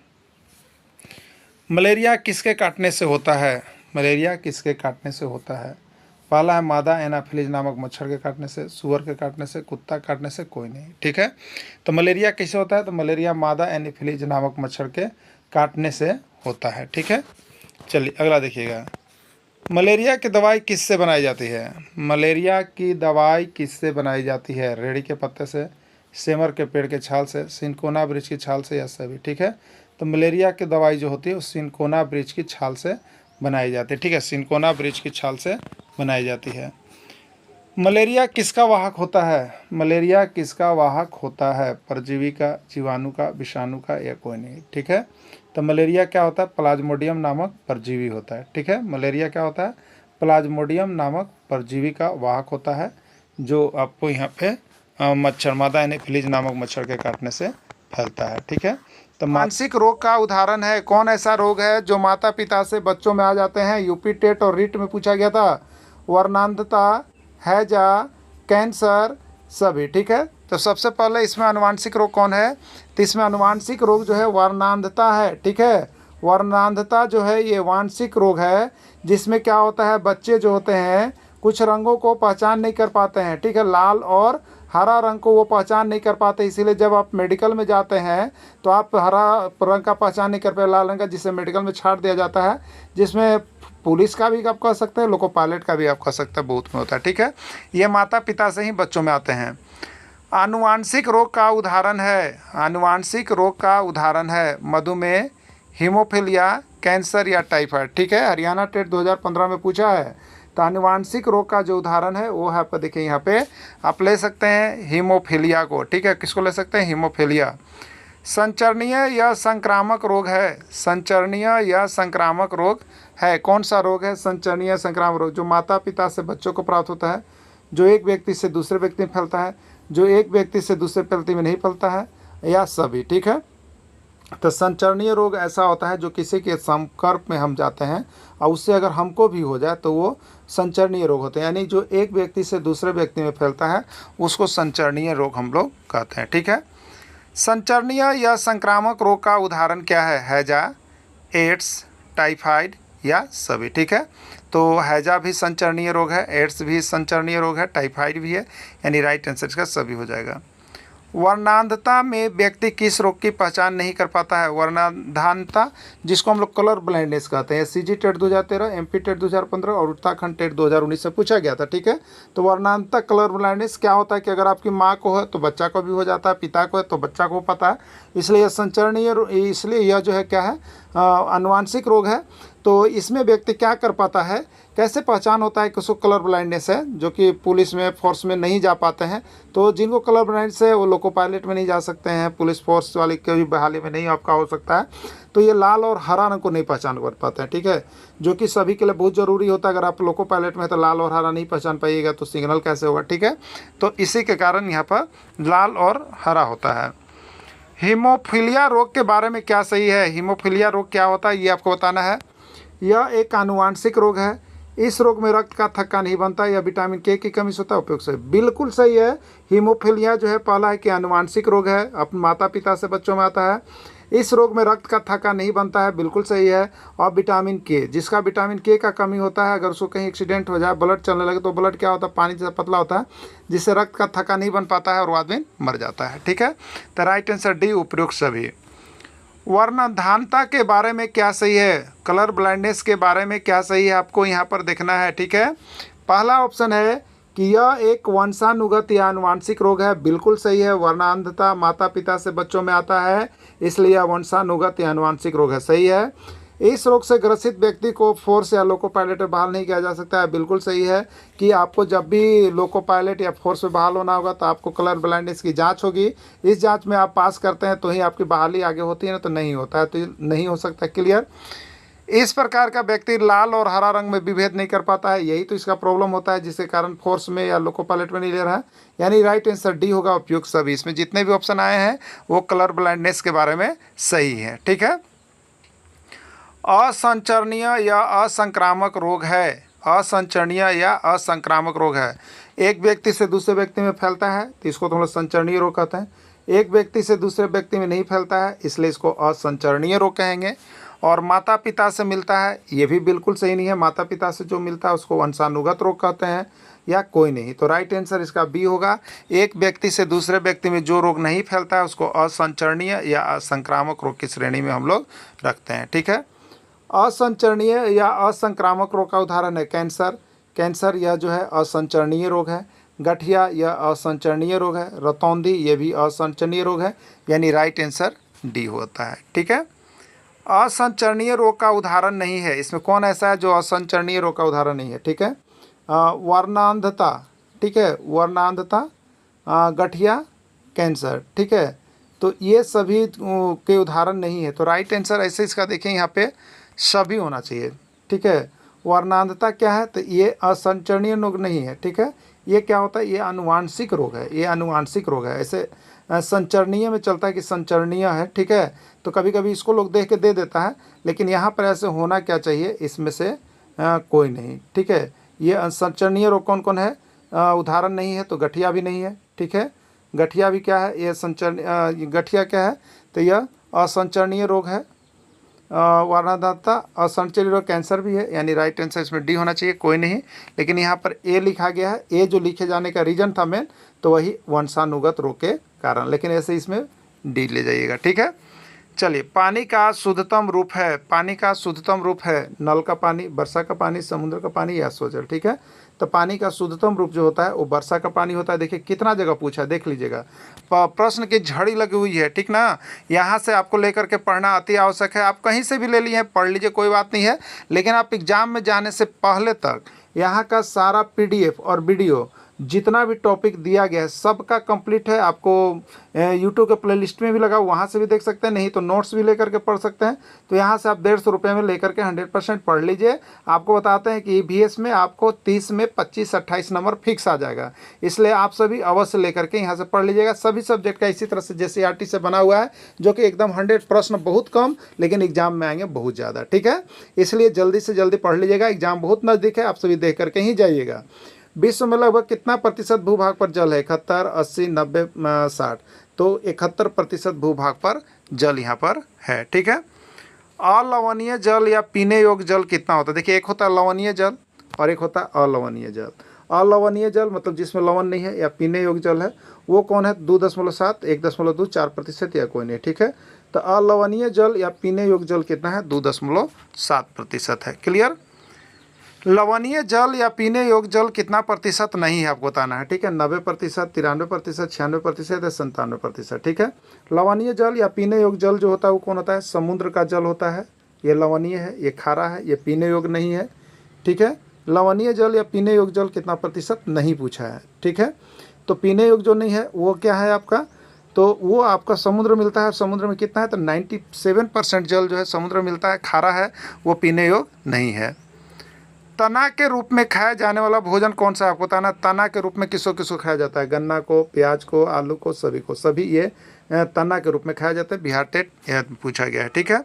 मलेरिया किसके काटने से होता है? मलेरिया किसके काटने से होता है? पहला है मादा एनाफिलीज नामक मच्छर के काटने से, सुअर के काटने से, कुत्ता काटने से, कोई नहीं। ठीक है, तो मलेरिया कैसे होता है? तो मलेरिया मादा एनाफिलीज नामक मच्छर के काटने से होता है। ठीक है, चलिए अगला देखिएगा। मलेरिया की दवाई किससे बनाई जाती है? मलेरिया की दवाई किससे बनाई जाती है? रेड़ी के पत्ते से, सेमर के पेड़ के छाल से, सिनकोना वृक्ष की छाल से, या सभी। ठीक है, तो मलेरिया की दवाई जो होती है वो सिनकोना वृक्ष की छाल से बनाई जाती है। ठीक है, सिनकोना वृक्ष की छाल से बनाई जाती है। मलेरिया किसका वाहक होता है? मलेरिया किसका वाहक होता है? परजीवी का, जीवाणु का, विषाणु का, या कोई नहीं। ठीक है, तो मलेरिया क्या होता है? प्लाज्मोडियम नामक परजीवी होता है। ठीक है, मलेरिया क्या होता है? प्लाज्मोडियम नामक परजीवी का वाहक होता है, जो आपको यहाँ पे मच्छर, मादा एनाफिलीज नामक मच्छर के काटने से फैलता है। ठीक है, तो मानसिक रोग का उदाहरण है। कौन ऐसा रोग है जो माता पिता से बच्चों में आ जाते हैं? यूपी टेट और रीट में पूछा गया था। वर्णांधता, हैजा, कैंसर, सभी। ठीक है, तो सबसे पहले इसमें अनुवांशिक रोग कौन है? तो इसमें अनुवांशिक रोग जो है वर्णांधता है। ठीक है, वर्णांधता जो है ये वांशिक रोग है, जिसमें क्या होता है, बच्चे जो होते हैं कुछ रंगों को पहचान नहीं कर पाते हैं। ठीक है, लाल और हरा रंग को वो पहचान नहीं कर पाते, इसीलिए जब आप मेडिकल में जाते हैं तो आप हरा रंग का पहचान नहीं कर पाए, लाल रंग का, जिसे मेडिकल में छांट दिया जाता है, जिसमें पुलिस का भी आप कह सकते हैं, लोको पायलट का भी आप कह सकते हैं, बूथ में होता है। ठीक है, ये माता पिता से ही बच्चों में आते हैं। आनुवांशिक रोग का उदाहरण है, आनुवांशिक रोग का उदाहरण है मधुमेह, हीमोफीलिया, कैंसर या टाइफाइड। ठीक है, हरियाणा टेट 2015 में पूछा है। तो आनुवांशिक रोग का जो उदाहरण है वो है, आपको देखिए यहाँ पे आप ले सकते हैं हीमोफीलिया को। ठीक है, किसको ले सकते हैं? हीमोफीलिया। संचरणीय या संक्रामक रोग है, संचरणीय या संक्रामक रोग है। कौन सा रोग है? संचरणीय संक्रामक रोग, जो माता पिता से बच्चों को प्राप्त होता है, जो एक व्यक्ति से दूसरे व्यक्ति में फैलता है, जो एक व्यक्ति से दूसरे व्यक्ति में नहीं फैलता है, या सभी। ठीक है, तो संचरणीय रोग ऐसा होता है जो किसी के संपर्क में हम जाते हैं और उससे अगर हमको भी हो जाए तो वो संचरणीय रोग होते हैं, यानी जो एक व्यक्ति से दूसरे व्यक्ति में फैलता है उसको संचरणीय रोग हम लोग कहते हैं। ठीक है, संचरणीय या संक्रामक रोग का उदाहरण क्या है? हैजा, एड्स, टाइफाइड या सभी। ठीक है, तो हैजा भी संचरणीय रोग है, एड्स भी संचरणीय रोग है, टाइफाइड भी है, यानी राइट आंसर इसका सभी हो जाएगा। वर्णांधता में व्यक्ति किस रोग की पहचान नहीं कर पाता है? वर्णांधता, जिसको हम लोग कलर ब्लाइंडनेस कहते हैं, सीजी टेट 2013, एमपी टेट 2015 और उत्तराखंड टेट 2019 से पूछा गया था। ठीक है, तो वर्णांधता कलर ब्लाइंडनेस क्या होता है कि अगर आपकी माँ को है तो बच्चा को भी हो जाता है, पिता को है तो बच्चा को पता है, इसलिए यह संचरणीय, इसलिए यह जो है क्या है, अनुवांशिक रोग है। तो इसमें व्यक्ति क्या कर पाता है, कैसे पहचान होता है कि उसको कलर ब्लाइंडनेस है, जो कि पुलिस में, फोर्स में नहीं जा पाते हैं। तो जिनको कलर ब्लाइंडनेस है वो लोको पायलट में नहीं जा सकते हैं, पुलिस फोर्स वाले के भी बहाली में नहीं आपका हो सकता है। तो ये लाल और हरा रंग को नहीं पहचान कर पाते हैं। ठीक है, जो कि सभी के लिए बहुत ज़रूरी होता है। अगर आप लोको पायलट में है तो लाल और हरा नहीं पहचान पाइएगा तो सिग्नल कैसे होगा? ठीक है, तो इसी के कारण यहाँ पर लाल और हरा होता है। हीमोफीलिया रोग के बारे में क्या सही है? हीमोफीलिया रोग क्या होता है ये आपको बताना है। यह एक आनुवांशिक रोग है। इस रोग में रक्त का थक्का नहीं बनता या विटामिन के की कमी से होता है। उपयोग से बिल्कुल सही है। हीमोफीलिया जो है पहला है कि आनुवांशिक रोग है, अपने माता पिता से बच्चों में आता है। इस रोग में रक्त का थक्का नहीं बनता है, बिल्कुल सही है। और विटामिन के, जिसका विटामिन के का कमी होता है, अगर उसको कहीं एक्सीडेंट हो जाए, ब्लड चलने लगे तो ब्लड क्या होता है, पानी जैसा पतला होता है, जिससे रक्त का थक्का नहीं बन पाता है और वो आदमी मर जाता है। ठीक है, तो राइट आंसर डी, उपयुक्त सभी। वर्णधानता के बारे में क्या सही है? कलर ब्लाइंडनेस के बारे में क्या सही है, आपको यहाँ पर देखना है। ठीक है, पहला ऑप्शन है कि यह एक वंशानुगत या आनुवांशिक रोग है। बिल्कुल सही है, वर्णांधता माता पिता से बच्चों में आता है, इसलिए यह वंशानुगत या आनुवांशिक रोग है। सही है। इस रोग से ग्रसित व्यक्ति को फोर्स या लोको पायलट में बहाल नहीं किया जा सकता है। बिल्कुल सही है कि आपको जब भी लोको पायलट या फोर्स में बहाल होना होगा तो आपको कलर ब्लाइंडनेस की जांच होगी। इस जांच में आप पास करते हैं तो ही आपकी बहाली आगे होती है, ना तो नहीं होता है, तो नहीं हो सकता। क्लियर। इस प्रकार का व्यक्ति लाल और हरा रंग में विभेद नहीं कर पाता है, यही तो इसका प्रॉब्लम होता है, जिसके कारण फोर्स में या लोको पायलट में नहीं ले रहा है। यानी राइट आंसर डी होगा उपयुक्त सभी। इसमें जितने भी ऑप्शन आए हैं वो कलर ब्लाइंडनेस के बारे में सही है। ठीक है। असंचरणीय या असंक्रामक रोग है। असंचरणीय या असंक्रामक रोग है। एक व्यक्ति से दूसरे व्यक्ति में फैलता है तो इसको तो हम लोग संचरणीय रोग कहते हैं। एक व्यक्ति से दूसरे व्यक्ति में नहीं फैलता है, इसलिए इसको असंचरणीय रोग कहेंगे। और माता पिता से मिलता है, ये भी बिल्कुल सही नहीं है। माता पिता से जो मिलता है उसको वंशानुगत रोग कहते हैं, या कोई नहीं। तो राइट आंसर इसका बी होगा। एक व्यक्ति से दूसरे व्यक्ति में जो रोग नहीं फैलता है उसको असंचरणीय या असंक्रामक रोग की श्रेणी में हम लोग रखते हैं। ठीक है। असंचरणीय या असंक्रामक रोग का उदाहरण है कैंसर। कैंसर यह जो है असंचरणीय रोग है। गठिया यह असंचरणीय रोग है। रतौंधी ये भी असंचरणीय रोग है, यानी राइट आंसर डी होता है। ठीक है। असंचरणीय रोग का उदाहरण नहीं है, इसमें कौन ऐसा है जो असंचरणीय रोग का उदाहरण नहीं है। ठीक है। वर्णांधता, ठीक है, वर्णांधता, गठिया, कैंसर। ठीक है। तो ये सभी के उदाहरण नहीं है, तो राइट आंसर ऐसे इसका देखें यहाँ पे सभी होना चाहिए। ठीक है। वर्णांधता क्या है, तो ये असंचरणीय रोग नहीं है। ठीक है। ये क्या होता है, ये आनुवांशिक रोग है, ये आनुवांशिक रोग है। ऐसे संचरणीय में चलता है कि संचरणीय है। ठीक है। तो कभी कभी इसको लोग देख के दे देता है, लेकिन यहाँ पर ऐसे होना क्या चाहिए, इसमें से कोई नहीं। ठीक है। ये संचरणीय रोग कौन कौन है, उदाहरण नहीं है, तो गठिया भी नहीं है। ठीक है। गठिया भी क्या है, ये गठिया क्या है, तो यह असंचरणीय रोग है। वर्णांधता असंचरणीय रोग कैंसर भी है, यानी राइट आंसर इसमें डी होना चाहिए, कोई नहीं। लेकिन यहाँ पर ए लिखा गया है, ए जो लिखे जाने का रीजन था मेन, तो वही वंशानुगत रोग के कारण, लेकिन ऐसे इसमें डी ले जाइएगा। ठीक है। चलिए, पानी का शुद्धतम रूप है। पानी का शुद्धतम रूप है नल का पानी, वर्षा का पानी, समुद्र का पानी या स्वजल। ठीक है। तो पानी का शुद्धतम रूप जो होता है वो वर्षा का पानी होता है। देखिए कितना जगह पूछा है, देख लीजिएगा। प्रश्न की झड़ी लगी हुई है, ठीक ना। यहाँ से आपको लेकर के पढ़ना अति आवश्यक है। आप कहीं से भी ले लिए हैं, पढ़ लीजिए, कोई बात नहीं है। लेकिन आप एग्जाम में जाने से पहले तक यहाँ का सारा PDF और वीडियो जितना भी टॉपिक दिया गया है सबका कंप्लीट है। आपको यूट्यूब के प्लेलिस्ट में भी लगा, वहाँ से भी देख सकते हैं, नहीं तो नोट्स भी लेकर के पढ़ सकते हैं। तो यहाँ से आप 150 रुपये में लेकर के 100% पढ़ लीजिए। आपको बताते हैं कि EVS में आपको 30 में 25-28 नंबर फिक्स आ जाएगा, इसलिए आप सभी अवश्य लेकर के यहाँ से पढ़ लीजिएगा। सभी सब्जेक्ट का इसी तरह से JCERT से बना हुआ है, जो कि एकदम 100 प्रश्न बहुत कम, लेकिन एग्जाम में आएंगे बहुत ज़्यादा। ठीक है। इसलिए जल्दी से जल्दी पढ़ लीजिएगा, एग्जाम बहुत नज़दीक है, आप सभी देख करके ही जाइएगा। विश्व में लगभग कितना प्रतिशत भूभाग पर जल है, 71, 80, 90, 60। तो 71% भूभाग पर जल यहाँ पर है। ठीक है। अलवणीय जल या पीने योग्य जल कितना होता है, देखिए एक होता है लवणीय जल और एक होता है अलवणीय जल। अलवणीय जल मतलब जिसमें लवण नहीं है, या पीने योग्य जल है, वो कौन है, 2.7, 1.2, 4% या कोई नहीं। ठीक है। तो अलवणीय जल या पीने योग्य जल कितना है, 2.7% है। क्लियर। लवणीय जल या पीने योग्य जल कितना प्रतिशत नहीं है आपको बताना है। ठीक है। 90%, 93%, 96% या 97%। ठीक है। लवणीय जल या पीने योग्य जल जो होता है वो कौन होता है, समुद्र का जल होता है। ये लवणीय है, ये खारा है, ये पीने योग्य नहीं है। ठीक है। लवणीय जल या पीने योग्य जल कितना प्रतिशत नहीं पूछा है। ठीक है। तो पीने योग्य जो नहीं है वो क्या है आपका, तो वो आपका समुद्र मिलता है। समुद्र में कितना है, तो 97% जल जो है समुद्र में मिलता है, खारा है, वो पीने योग्य नहीं है। तना के रूप में खाया जाने वाला भोजन कौन सा है आपको बताना। तना के रूप में किसको किसको खाया जाता है, गन्ना को, प्याज को, आलू को, सभी को, सभी ये तना के रूप में खाया जाता है। बिहार टेट यह पूछा गया है। ठीक है।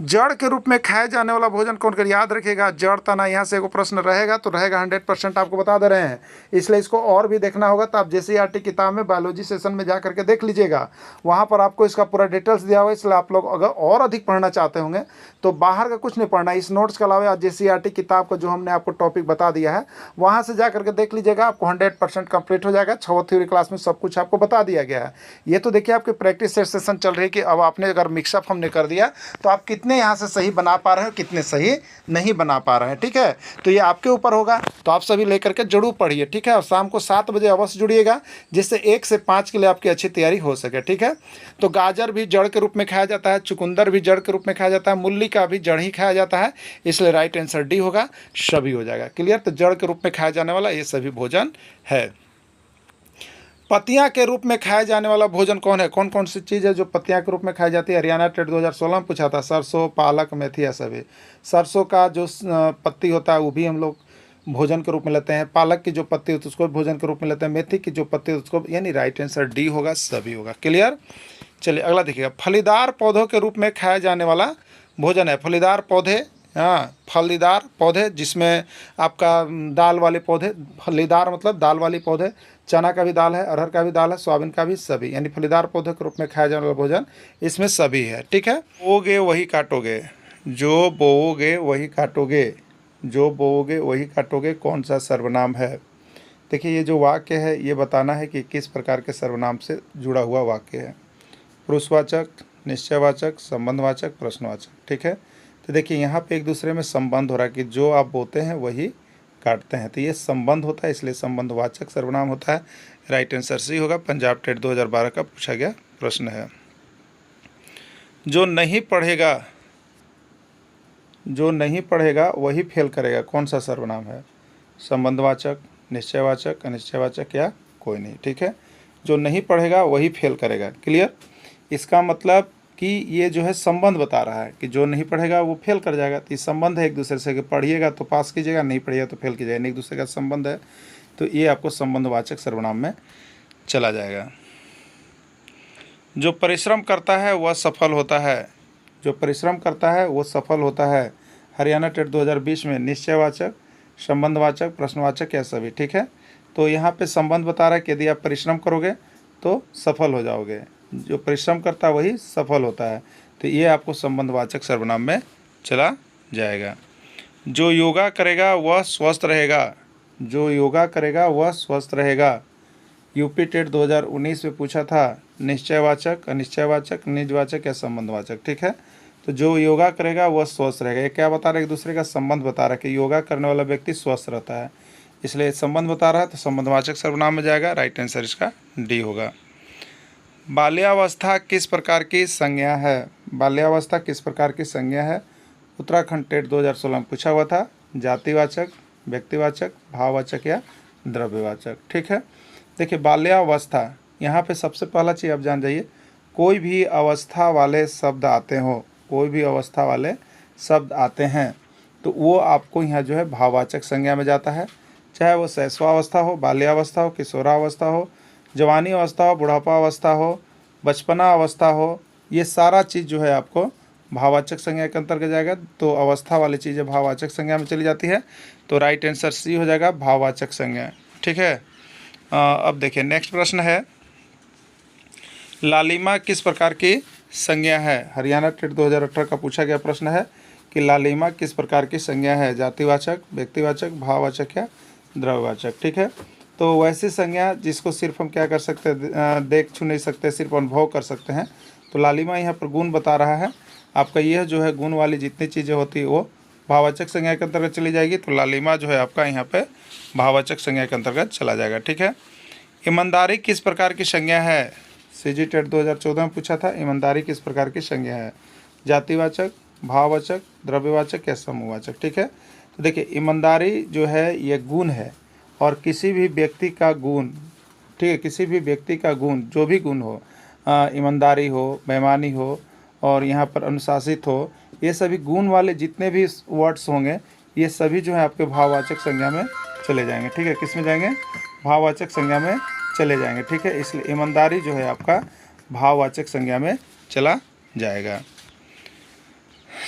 जड़ के रूप में खाए जाने वाला भोजन कौन कर, याद रखिएगा, जड़ तना, यहाँ से एगो प्रश्न रहेगा तो रहेगा, 100% आपको बता दे रहे हैं। इसलिए इसको और भी देखना होगा तो आप JCERT किताब में बायोलॉजी सेशन में जा करके देख लीजिएगा, वहाँ पर आपको इसका पूरा डिटेल्स दिया हुआ है। इसलिए आप लोग अगर और अधिक पढ़ना चाहते होंगे तो बाहर का कुछ नहीं पढ़ना, इस नोट्स के अलावा JCERT किताब का जो हमने आपको टॉपिक बता दिया है वहाँ से जा करके देख लीजिएगा, आपको 100% कंप्लीट हो जाएगा। 6 थ्योरी क्लास में सब कुछ आपको बता दिया गया है। ये तो देखिए आपकी प्रैक्टिस सेशन चल रही है कि अब आपने अगर मिक्सअप हमने कर दिया तो आप कितनी कितने यहाँ से सही बना पा रहे हैं, कितने सही नहीं बना पा रहे हैं। ठीक है, तो ये आपके ऊपर होगा। तो आप सभी लेकर के जरूर पढ़िए। ठीक है, और शाम को 7 बजे अवश्य जुड़िएगा, जिससे 1 से 5 के लिए आपकी अच्छी तैयारी हो सके। ठीक है, तो गाजर भी जड़ के रूप में खाया जाता है, चुकंदर भी जड़ के रूप में खाया जाता है, मूली का भी जड़ ही खाया जाता है, इसलिए राइट आंसर डी होगा, सभी हो जाएगा। क्लियर, तो जड़ के रूप में खाया जाने वाला ये सभी भोजन है। पत्तियां के रूप में खाए जाने वाला भोजन कौन है? कौन कौन सी चीज़ है जो पत्तियां के रूप में खाई जाती है? हरियाणा टेट 2016 में पूछा था। सरसों, पालक, मेथी, या सभी। सरसों का जो पत्ती होता है वो भी हम लोग भोजन के रूप में लेते हैं। पालक की जो पत्ती होती है उसको भोजन के रूप में लेते हैं। मेथी की जो पत्ती होती है उसको, यानी राइट आंसर डी होगा, सभी होगा। क्लियर, चलिए अगला देखिएगा। फलीदार पौधों के रूप में खाया जाने वाला भोजन है। फलीदार पौधे, हाँ, फलीदार पौधे जिसमें आपका दाल वाले पौधे, फलीदार मतलब दाल वाली पौधे, चना का भी दाल है, अरहर का भी दाल है, सोयाबीन का भी, सभी, यानी फलीदार पौधे के रूप में खाया जाने वाला भोजन इसमें सभी है। ठीक है, बोओगे वही काटोगे, जो बोओगे वही काटोगे, जो बोओगे वही काटोगे, कौन सा सर्वनाम है? देखिए, ये जो वाक्य है ये बताना है कि किस प्रकार के सर्वनाम से जुड़ा हुआ वाक्य है। पुरुषवाचक, निश्चयवाचक, संबंधवाचक, प्रश्नवाचक। ठीक है, तो देखिए यहाँ पे एक दूसरे में संबंध हो रहा है कि जो आप बोते हैं वही काटते हैं, तो ये संबंध होता है, इसलिए संबंधवाचक सर्वनाम होता है। राइट आंसर सी होगा, पंजाब टेट 2012 का पूछा गया प्रश्न है। जो नहीं पढ़ेगा, जो नहीं पढ़ेगा वही फेल करेगा, कौन सा सर्वनाम है? संबंधवाचक, निश्चयवाचक, अनिश्चयवाचक, या कोई नहीं। ठीक है, जो नहीं पढ़ेगा वही फेल करेगा। क्लियर, इसका मतलब कि ये जो है संबंध बता रहा है कि जो नहीं पढ़ेगा वो फेल कर जाएगा। तो ये संबंध है एक दूसरे से, कि पढ़िएगा तो पास कीजिएगा, नहीं पढ़िएगा तो फेल कीजिएगा, एक दूसरे का संबंध है, तो ये आपको संबंधवाचक सर्वनाम में चला जाएगा। जो परिश्रम करता है वह सफल होता है, जो परिश्रम करता है वो सफल होता है। हरियाणा टेट 2020 में निश्चयवाचक, संबंधवाचक, प्रश्नवाचक, या सभी। ठीक है, तो यहाँ पे संबंध बता रहा है कि यदि आप परिश्रम करोगे तो सफल हो जाओगे, जो परिश्रम करता है वही सफल होता है, तो ये आपको संबंधवाचक सर्वनाम में चला जाएगा। जो योगा करेगा वह स्वस्थ रहेगा, जो योगा करेगा वह स्वस्थ रहेगा। यूपी टेट 2019 में पूछा था, निश्चयवाचक, अनिश्चयवाचक, निजवाचक, या संबंधवाचक। ठीक है, तो जो योगा करेगा वह स्वस्थ रहेगा, ये क्या बता रहा है? एक दूसरे का संबंध बता रहा है कि योगा करने वाला व्यक्ति स्वस्थ रहता है, इसलिए संबंध बता रहा है, तो संबंधवाचक सर्वनाम में जाएगा। राइट आंसर इसका डी होगा। बाल्यावस्था किस प्रकार की संज्ञा है? बाल्यावस्था किस प्रकार की संज्ञा है? उत्तराखंड टेट 2016 में पूछा हुआ था। जातिवाचक, व्यक्तिवाचक, भाववाचक, या द्रव्यवाचक। ठीक है, देखिए बाल्यावस्था, यहाँ पे सबसे पहला चीज़ आप जान जाइए, कोई भी अवस्था वाले शब्द आते हो, कोई भी अवस्था वाले शब्द आते हैं तो वो आपको यहाँ जो है भाववाचक संज्ञा में जाता है, चाहे वो शैशवावस्था हो, बाल्यावस्था हो, किशोरावस्था हो, जवानी अवस्था हो, बुढ़ापा अवस्था हो, बचपना अवस्था हो, ये सारा चीज़ जो है आपको भाववाचक संज्ञा के अंतर्गत जाएगा। तो अवस्था वाली चीज़ें भाववाचक संज्ञा में चली जाती है, तो राइट आंसर सी हो जाएगा, भाववाचक संज्ञा। ठीक है, अब देखिए नेक्स्ट प्रश्न है, लालिमा किस प्रकार की संज्ञा है? हरियाणा टेट 2018 का पूछा गया प्रश्न है कि लालिमा किस प्रकार की संज्ञा है? जातिवाचक, व्यक्तिवाचक, भाववाचक, या द्रव्यवाचक। ठीक है, तो वैसी संज्ञा जिसको सिर्फ हम क्या कर सकते हैं, देख छू नहीं सकते, सिर्फ अनुभव कर सकते हैं, तो लालिमा यहाँ पर गुण बता रहा है आपका। यह जो है गुण वाली जितनी चीज़ें होती है वो भाववाचक संज्ञा के अंतर्गत चली जाएगी, तो लालिमा जो है आपका यहाँ पे भाववाचक संज्ञा के अंतर्गत चला जाएगा। ठीक है, ईमानदारी किस प्रकार की संज्ञा है? सीजी टेट 2014 में पूछा था, ईमानदारी किस प्रकार की संज्ञा है? जातिवाचक, भाववाचक, द्रव्यवाचक, या समूहवाचक। ठीक है, तो देखिए ईमानदारी जो है ये गुण है, और किसी भी व्यक्ति का गुण, ठीक है, किसी भी व्यक्ति का गुण, जो भी गुण हो, ईमानदारी हो, बेईमानी हो, और यहाँ पर अनुशासित हो, ये सभी गुण वाले जितने भी वर्ड्स होंगे ये सभी जो है आपके भाववाचक संज्ञा में चले जाएंगे। ठीक है, किस में जाएंगे? भाववाचक संज्ञा में चले जाएंगे। ठीक है, इसलिए ईमानदारी जो है आपका भाववाचक संज्ञा में चला जाएगा।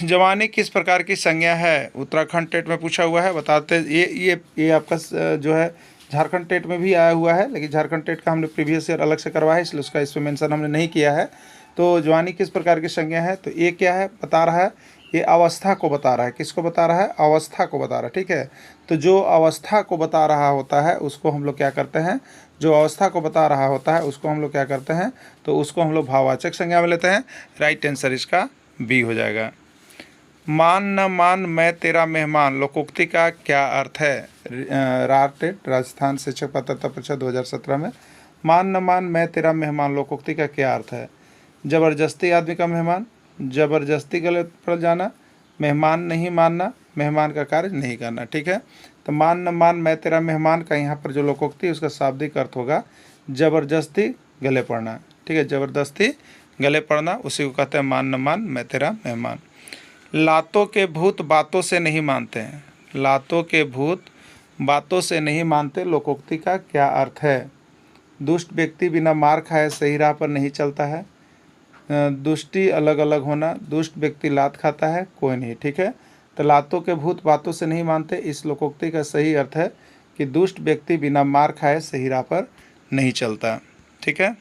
जवानी किस प्रकार की संज्ञा है? उत्तराखंड टेट में पूछा हुआ है, बताते ये आपका जो है झारखंड टेट में भी आया हुआ है, लेकिन झारखंड टेट का हमने प्रीवियस ईयर अलग से करवाया है, इसलिए उसका इस पर मेंशन हमने नहीं किया है। तो जवानी किस प्रकार की संज्ञा है? तो ये क्या है बता रहा है, ये अवस्था को बता रहा है। किसको बता रहा है? अवस्था को बता रहा है। ठीक है, तो जो अवस्था को बता रहा होता है उसको हम लोग क्या करते हैं, जो अवस्था को बता रहा होता है उसको हम लोग क्या करते हैं, तो उसको हम लोग भाववाचक संज्ञा में लेते हैं। राइट आंसर इसका बी हो जाएगा। मान न मान मैं तेरा मेहमान लोकोक्ति का क्या अर्थ है? रारटेट राजस्थान शिक्षक पात्रता परीक्षा 2017 में मान न मान मैं तेरा मेहमान लोकोक्ति का क्या अर्थ है? ज़बरदस्ती आदमी का मेहमान, ज़बरदस्ती गले पर जाना, मेहमान नहीं मानना, मेहमान का कार्य नहीं करना। ठीक है, तो मान न मान मैं तेरा मेहमान का यहाँ पर जो लोकोक्ति उसका शाब्दिक अर्थ होगा ज़बरदस्ती गले पड़ना। ठीक है, ज़बरदस्ती गले पड़ना उसी को कहते हैं मान न मान मैं तेरा मेहमान। लातों के भूत बातों से नहीं मानते हैं, लातों के भूत बातों से नहीं मानते लोकोक्ति का क्या अर्थ है? दुष्ट व्यक्ति बिना मार खाए सही राह पर नहीं चलता है। दुष्टि अलग अलग होना, दुष्ट व्यक्ति लात खाता है कोई नहीं। ठीक है, तो लातों के भूत बातों से नहीं मानते, इस लोकोक्ति का सही अर्थ है कि दुष्ट व्यक्ति बिना मार खाए सही राह पर नहीं चलता। ठीक है,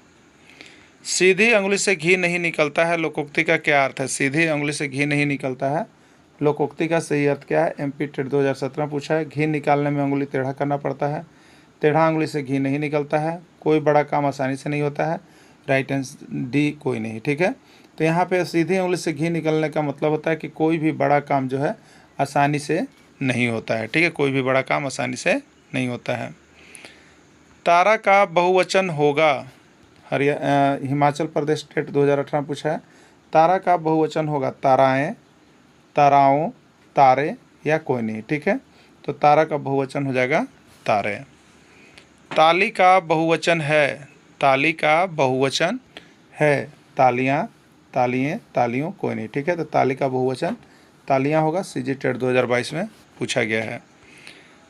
सीधी अंगुली से घी नहीं निकलता है लोकोक्ति का क्या अर्थ है? सीधी अंगुली से घी नहीं निकलता है लोकोक्ति का सही अर्थ क्या है? एमपी टेट 2017 पूछा है। घी निकालने में अंगुली टेढ़ा करना पड़ता है, टेढ़ा अंगुली से घी नहीं निकलता है, कोई बड़ा काम आसानी से नहीं होता है, राइट आंसर डी कोई नहीं। ठीक है, तो यहाँ पे सीधी अंगुली से घी निकलने का मतलब होता है कि कोई भी बड़ा काम जो है आसानी से नहीं होता है। ठीक है, कोई भी बड़ा काम आसानी से नहीं होता है। तारा का बहुवचन होगा, हिमाचल प्रदेश टेट 2018 पूछा है। तारा का बहुवचन होगा ताराएं, ताराओं, तारे या कोई नहीं। ठीक है, तो तारा का बहुवचन हो जाएगा तारे। ताली का बहुवचन है, ताली का बहुवचन है, तालियां, तालियां, तालियों कोई नहीं। ठीक है, तो ताली का बहुवचन तालियां होगा, सीजी टेट 2022 में पूछा गया है।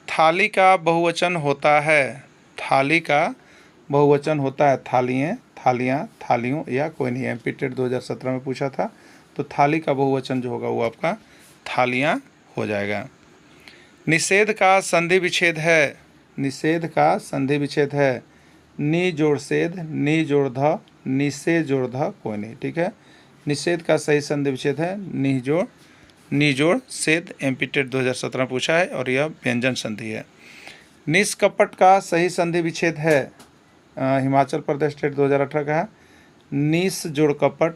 थाली का बहुवचन होता है, थाली का बहुवचन होता है थालियाँ, थालियाँ, थालियों या कोई नहीं। एमपी टेट 2017 में पूछा था, तो थाली का बहुवचन जो होगा वो आपका थालियाँ हो जाएगा। निषेध का संधि विच्छेद है, निषेध का संधि विच्छेद है, नी जोड़ सेध, नी जोड़ ध, निषे जोड़ ध कोई नहीं। ठीक है, निषेध का सही संधि विच्छेद है नी जोड़ सेध, एमपी टेट 2017 पूछा है और यह व्यंजन संधि है। निष्कपट का सही संधि विच्छेद है, हिमाचल प्रदेश स्टेट 2018 का है। निस जोड़ कपट,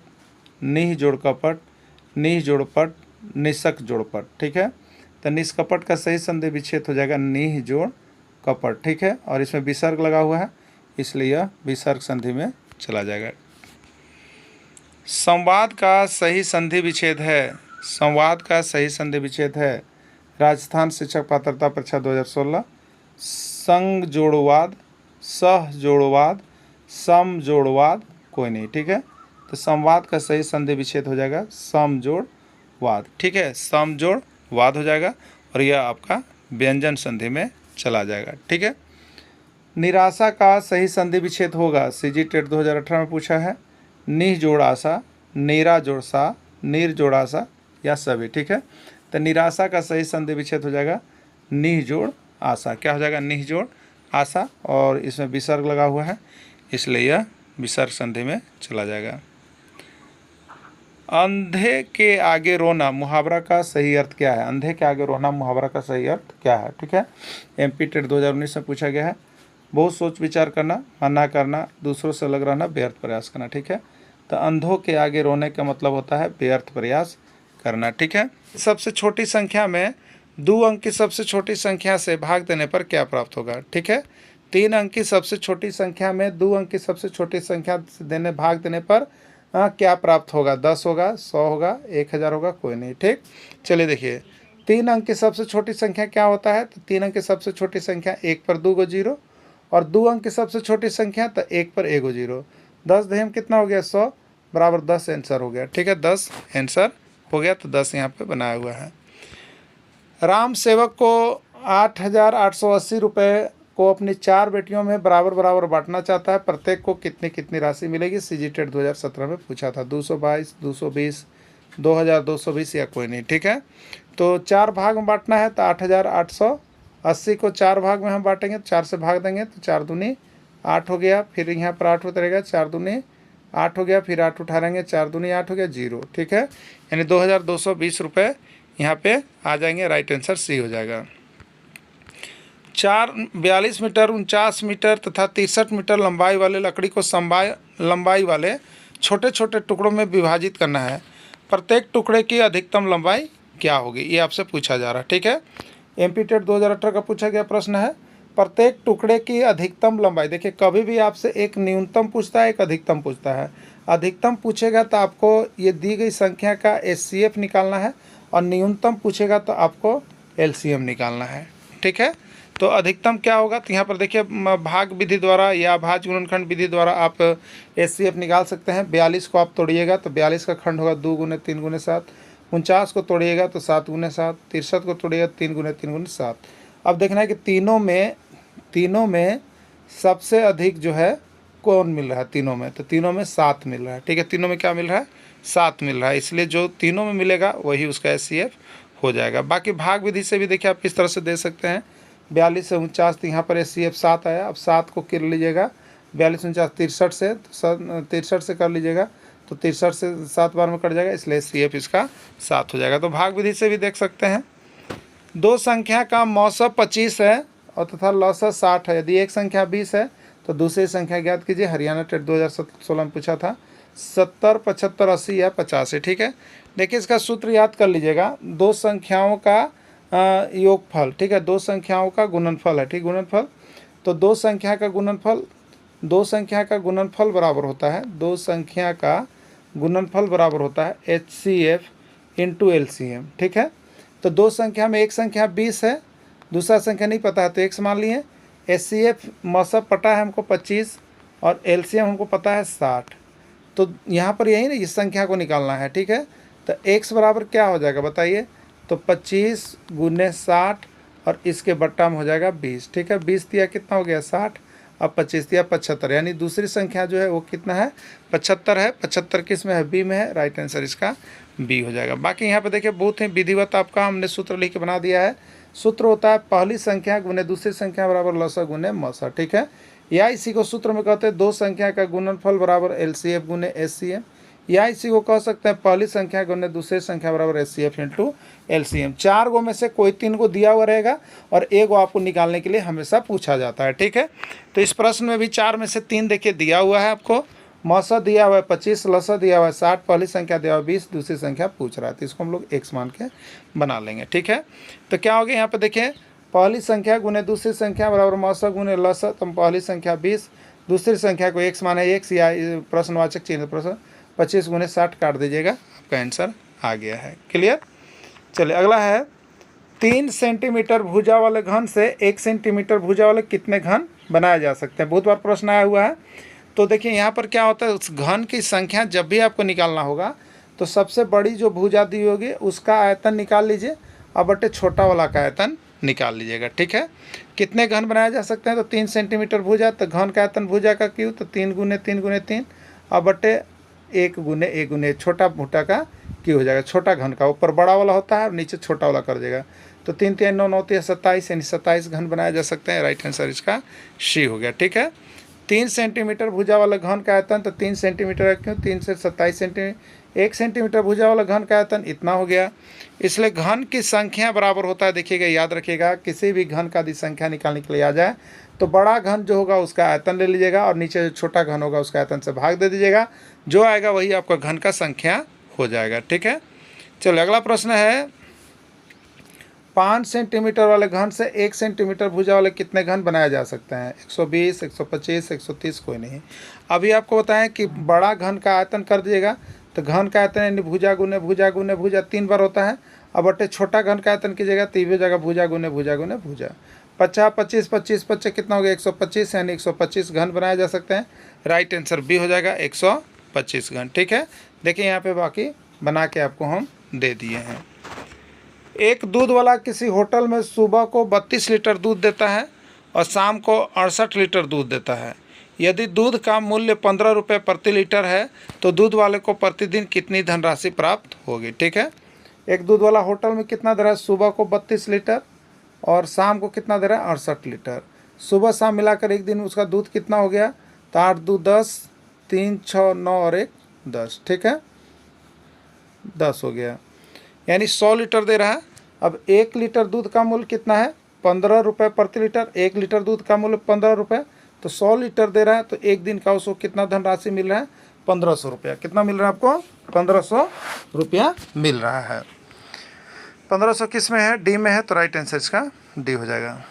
निह जोड़ कपट, निह जोड़ पट, निशक जोड़ पट। ठीक है, तो निष्कपट का सही संधि विच्छेद हो जाएगा निह जोड़ कपट। ठीक है, और इसमें विसर्ग लगा हुआ है इसलिए यह विसर्ग संधि में चला जाएगा। संवाद का सही संधि विच्छेद है, संवाद का सही संधि विच्छेद है, राजस्थान शिक्षक पात्रता परीक्षा 2016। संग जोड़वाद, सह जोड़वाद, सम जोड़वाद कोई नहीं। ठीक है, तो संवाद का सही संधि विच्छेद हो जाएगा सम जोड़ वाद। ठीक है, सम जोड़ वाद हो जाएगा और यह आपका व्यंजन संधि में चला जाएगा। ठीक है, निराशा का सही संधि विच्छेद होगा, सीजी टेट 2018 में पूछा है। निह जोड़ आशा, नीरा जोड़ सा, नीर जोड़ आशा या सभी। ठीक है, तो निराशा का सही संधि विच्छेद हो जाएगा निह जोड़ आशा। क्या हो जाएगा? निह जोड़ आशा, और इसमें विसर्ग लगा हुआ है इसलिए यह विसर्ग संधि में चला जाएगा। अंधे के आगे रोना मुहावरा का सही अर्थ क्या है? अंधे के आगे रोना मुहावरा का सही अर्थ क्या है? ठीक है, एमपी टेट 2019 में पूछा गया है। बहुत सोच विचार करना, मना करना, दूसरों से अलग रहना, व्यर्थ प्रयास करना। ठीक है, तो अंधों के आगे रोने का मतलब होता है व्यर्थ प्रयास करना। ठीक है, सबसे छोटी संख्या में 2 अंक की सबसे छोटी संख्या से भाग देने पर क्या प्राप्त होगा? ठीक है, 3 अंक की सबसे छोटी संख्या में 2 अंक की सबसे छोटी संख्या से भाग देने पर क्या प्राप्त होगा? 10 होगा, 100 होगा, 1000 होगा, कोई नहीं। ठीक, चलिए देखिए, 3 अंक की सबसे छोटी संख्या क्या होता है? तो 3 अंक की सबसे छोटी संख्या 1 पर 2 गो 0, और 2 अंक की सबसे छोटी संख्या तो 1 पर 1 गो 0। 10 दहेम कितना हो गया? 100 बराबर 10 आंसर हो गया। ठीक है, 10 आंसर हो गया, तो 10 यहाँ पे बनाया हुआ है। राम सेवक को 8880 रुपये को अपनी 4 बेटियों में बराबर बराबर बांटना चाहता है, प्रत्येक को कितनी कितनी राशि मिलेगी? सीजी टेट 2017 में पूछा था। 222, 220, 2220 या कोई नहीं। ठीक है, तो 4 भाग में बांटना है, तो 8880 को 4 भाग में हम बांटेंगे, 4 से भाग देंगे तो 4 दूनी 8 हो गया, फिर यहाँ पर 8 होता रहेगा, 4 दूनी 8 हो गया, फिर 8 उठाएंगे, 4 दूनी 8 हो गया, 0। ठीक है, यानी 2220 रुपये यहाँ पे आ जाएंगे, राइट आंसर सी हो जाएगा। 42 मीटर, 49 मीटर तथा 63 मीटर लंबाई वाले लकड़ी को लंबाई वाले छोटे छोटे टुकड़ों में विभाजित करना है। प्रत्येक टुकड़े की अधिकतम लंबाई क्या होगी, ये आपसे पूछा जा रहा है। ठीक है, एमपी टेट 2018 का पूछा गया प्रश्न है, प्रत्येक टुकड़े की अधिकतम लंबाई। देखिए कभी भी आपसे एक न्यूनतम पूछता है, एक अधिकतम पूछता है। अधिकतम पूछेगा तो आपको ये दी गई संख्या का एचसीएफ निकालना है, और न्यूनतम पूछेगा तो आपको एलसीएम निकालना है। ठीक है, तो अधिकतम क्या होगा, तो यहाँ पर देखिए भाग विधि द्वारा या भाज्य गुणनखंड विधि द्वारा आप एचसीएफ निकाल सकते हैं। 42 को आप तोड़िएगा तो 42 का खंड होगा 2 गुने 3 गुने 7। 49 को तोड़िएगा तो 7 गुने 7। 63 को तोड़िएगा 3 गुने 3 गुने 7। अब देखना है कि तीनों में सबसे अधिक जो है कौन मिल रहा है तीनों में, तो तीनों में 7 मिल रहा है। ठीक है, तीनों में क्या मिल रहा है, 7 मिल रहा है, इसलिए जो तीनों में मिलेगा वही उसका एचसीएफ हो जाएगा। बाकी भाग विधि से भी देखिए आप किस तरह से दे सकते हैं। 42 से 49, तो यहाँ पर एचसीएफ 7 आया। अब 7 को कर लीजिएगा, 42 49 63 से, 63 से कर लीजिएगा तो 63 से 7 बार में कट जाएगा, इसलिए एचसीएफ इसका 7 हो जाएगा। तो भाग विधि से भी देख सकते हैं। दो संख्या का मौसम 25 है और तथा लौसत 60 है। यदि एक संख्या 20 है तो दूसरी संख्या ज्ञात कीजिए। हरियाणा टेट 2016 में पूछा था। 70, 75, 80 या 50 है। ठीक है, देखिए इसका सूत्र याद कर लीजिएगा। दो संख्याओं का योगफल, ठीक है, दो संख्याओं का गुणनफल है। ठीक, गुणनफल, तो दो संख्या का गुणनफल बराबर होता है, दो संख्या का गुणनफल बराबर होता है एचसीएफ इंटू एलसीएम। ठीक है, तो दो संख्या में एक संख्या 20 है, दूसरा संख्या नहीं पता है तो x मान लिए। एचसीएफ मौसम पता है हमको 25 और एलसीएम हमको पता है 60। तो यहाँ पर यही ना इस संख्या को निकालना है। ठीक है, तो x बराबर क्या हो जाएगा बताइए, तो 25 गुने 60 और इसके बट्टा में हो जाएगा 20। ठीक है, 20 दिया कितना हो गया 60, अब 25 दिया 75, यानी दूसरी संख्या जो है वो कितना है 75 है। 75 किस में है, बी में है, राइट आंसर इसका बी हो जाएगा। बाकी यहाँ पे देखिए बहुत ही विधिवत आपका हमने सूत्र लिख के बना दिया है। सूत्र होता है पहली संख्या गुने दूसरी संख्या बराबर लौसा गुने मौसा। ठीक है, या इसी को सूत्र में कहते हैं दो संख्या का गुणनफल बराबर एलसीएफ गुने एचसीएम, या इसी को कह सकते हैं पहली संख्या गुने दूसरी संख्या बराबर एचसीएफ इंटू एलसीएम। 4 गो में से कोई 3 को दिया हुआ रहेगा और एक गो आपको निकालने के लिए हमेशा पूछा जाता है। ठीक है, तो इस प्रश्न में भी 4 में से 3 देखिए दिया हुआ है आपको। मौसा दिया हुआ है 25, लौसा दिया हुआ है 60, पहली संख्या दिया हुआ है 20, दूसरी संख्या पूछ रहा है, तो इसको हम लोग x मान के बना लेंगे। ठीक है, तो क्या हो गया यहाँ पे देखिए, पहली संख्या गुने दूसरी संख्या बराबर मौसा गुने लौसा, तो पहली संख्या 20, दूसरी संख्या को x माने x, या प्रश्नवाचक चिन्ह प्रश्न 25 गुने 60 काट दीजिएगा, आपका आंसर आ गया है। क्लियर, चलिए अगला है 3 सेंटीमीटर भुजा वाले घन से 1 सेंटीमीटर भुजा वाले कितने घन बनाए जा सकते हैं। बहुत बार प्रश्न आया हुआ है। तो देखिए यहाँ पर क्या होता है, उस घन की संख्या जब भी आपको निकालना होगा तो सबसे बड़ी जो भुजा दी होगी उसका आयतन निकाल लीजिए और बटे छोटा वाला का आयतन निकाल लीजिएगा। ठीक है, कितने घन बनाए जा सकते हैं, तो 3 सेंटीमीटर भुजा, तो घन का आयतन भुजा का क्यू, तो 3 गुने 3 गुने 3 और बटे 1 गुने 1 गुने छोटा भुट्टा का क्यू हो जाएगा। छोटा घन का ऊपर बड़ा वाला होता है और नीचे छोटा वाला कर देगा, तो 3 3 9 9 27, यानी 27 घन बनाए जा सकते हैं। राइट आंसर इसका सी हो गया। ठीक है, 3 सेंटीमीटर भुजा वाला घन का आयतन, तो 3 सेंटीमीटर है, क्यों 3 से 27 सेंटीमीटर। 1 सेंटीमीटर भुजा वाला घन का आयतन इतना हो गया, इसलिए घन की संख्या बराबर होता है। देखिएगा, याद रखिएगा, किसी भी घन का यदि संख्या निकालने के लिए आ जाए तो बड़ा घन जो होगा उसका आयतन ले लीजिएगा और नीचे जो छोटा घन होगा उसका आयतन से भाग दे दीजिएगा, जो आएगा वही आपका घन का संख्या हो जाएगा। ठीक है, चलो अगला प्रश्न है 5 सेंटीमीटर वाले घन से 1 सेंटीमीटर भुजा वाले कितने घन बनाए जा सकते हैं। 120, 125, 130, कोई नहीं। अभी आपको बताएं कि बड़ा घन का आयतन कर दीजिएगा, तो घन का आयतन यानी भुजा गुने भुजा गुने भुजा 3 बार होता है। अब बटे छोटा घन का आयतन कीजिएगा तो ये हो जाएगा भुजा गुने भुजा गुने भुजा। 50, 25, 25, 25 कितना हो गया 125, यानी 125 घन बनाए जा सकते हैं। राइट आंसर बी हो जाएगा 125 घन। ठीक है, देखिए यहाँ पे बाकी बना के आपको हम दे दिए हैं। एक दूध वाला किसी होटल में सुबह को 32 लीटर दूध देता है और शाम को 68 लीटर दूध देता है। यदि दूध का मूल्य 15 रुपये प्रति लीटर है तो दूध वाले को प्रतिदिन कितनी धनराशि प्राप्त होगी। ठीक है, एक दूध वाला होटल में कितना दे रहा है, सुबह को 32 लीटर और शाम को कितना दे रहा है 68 लीटर। सुबह शाम मिलाकर एक दिन उसका दूध कितना हो गया, तो 8 2 10, 3 6 9 और 1 10। ठीक है, 10 हो गया, यानी 100 लीटर दे रहा है। अब 1 लीटर दूध का मूल्य कितना है 15 रुपये प्रति लीटर। 1 लीटर दूध का मूल्य 15 रुपये, तो 100 लीटर दे रहा है, तो एक दिन का उसको कितना धनराशि मिल रहा है 1500 रुपया। कितना मिल रहा है आपको 1500 रुपया मिल रहा है। 1500 किस में है? डी में है, तो राइट आंसर इसका डी हो जाएगा।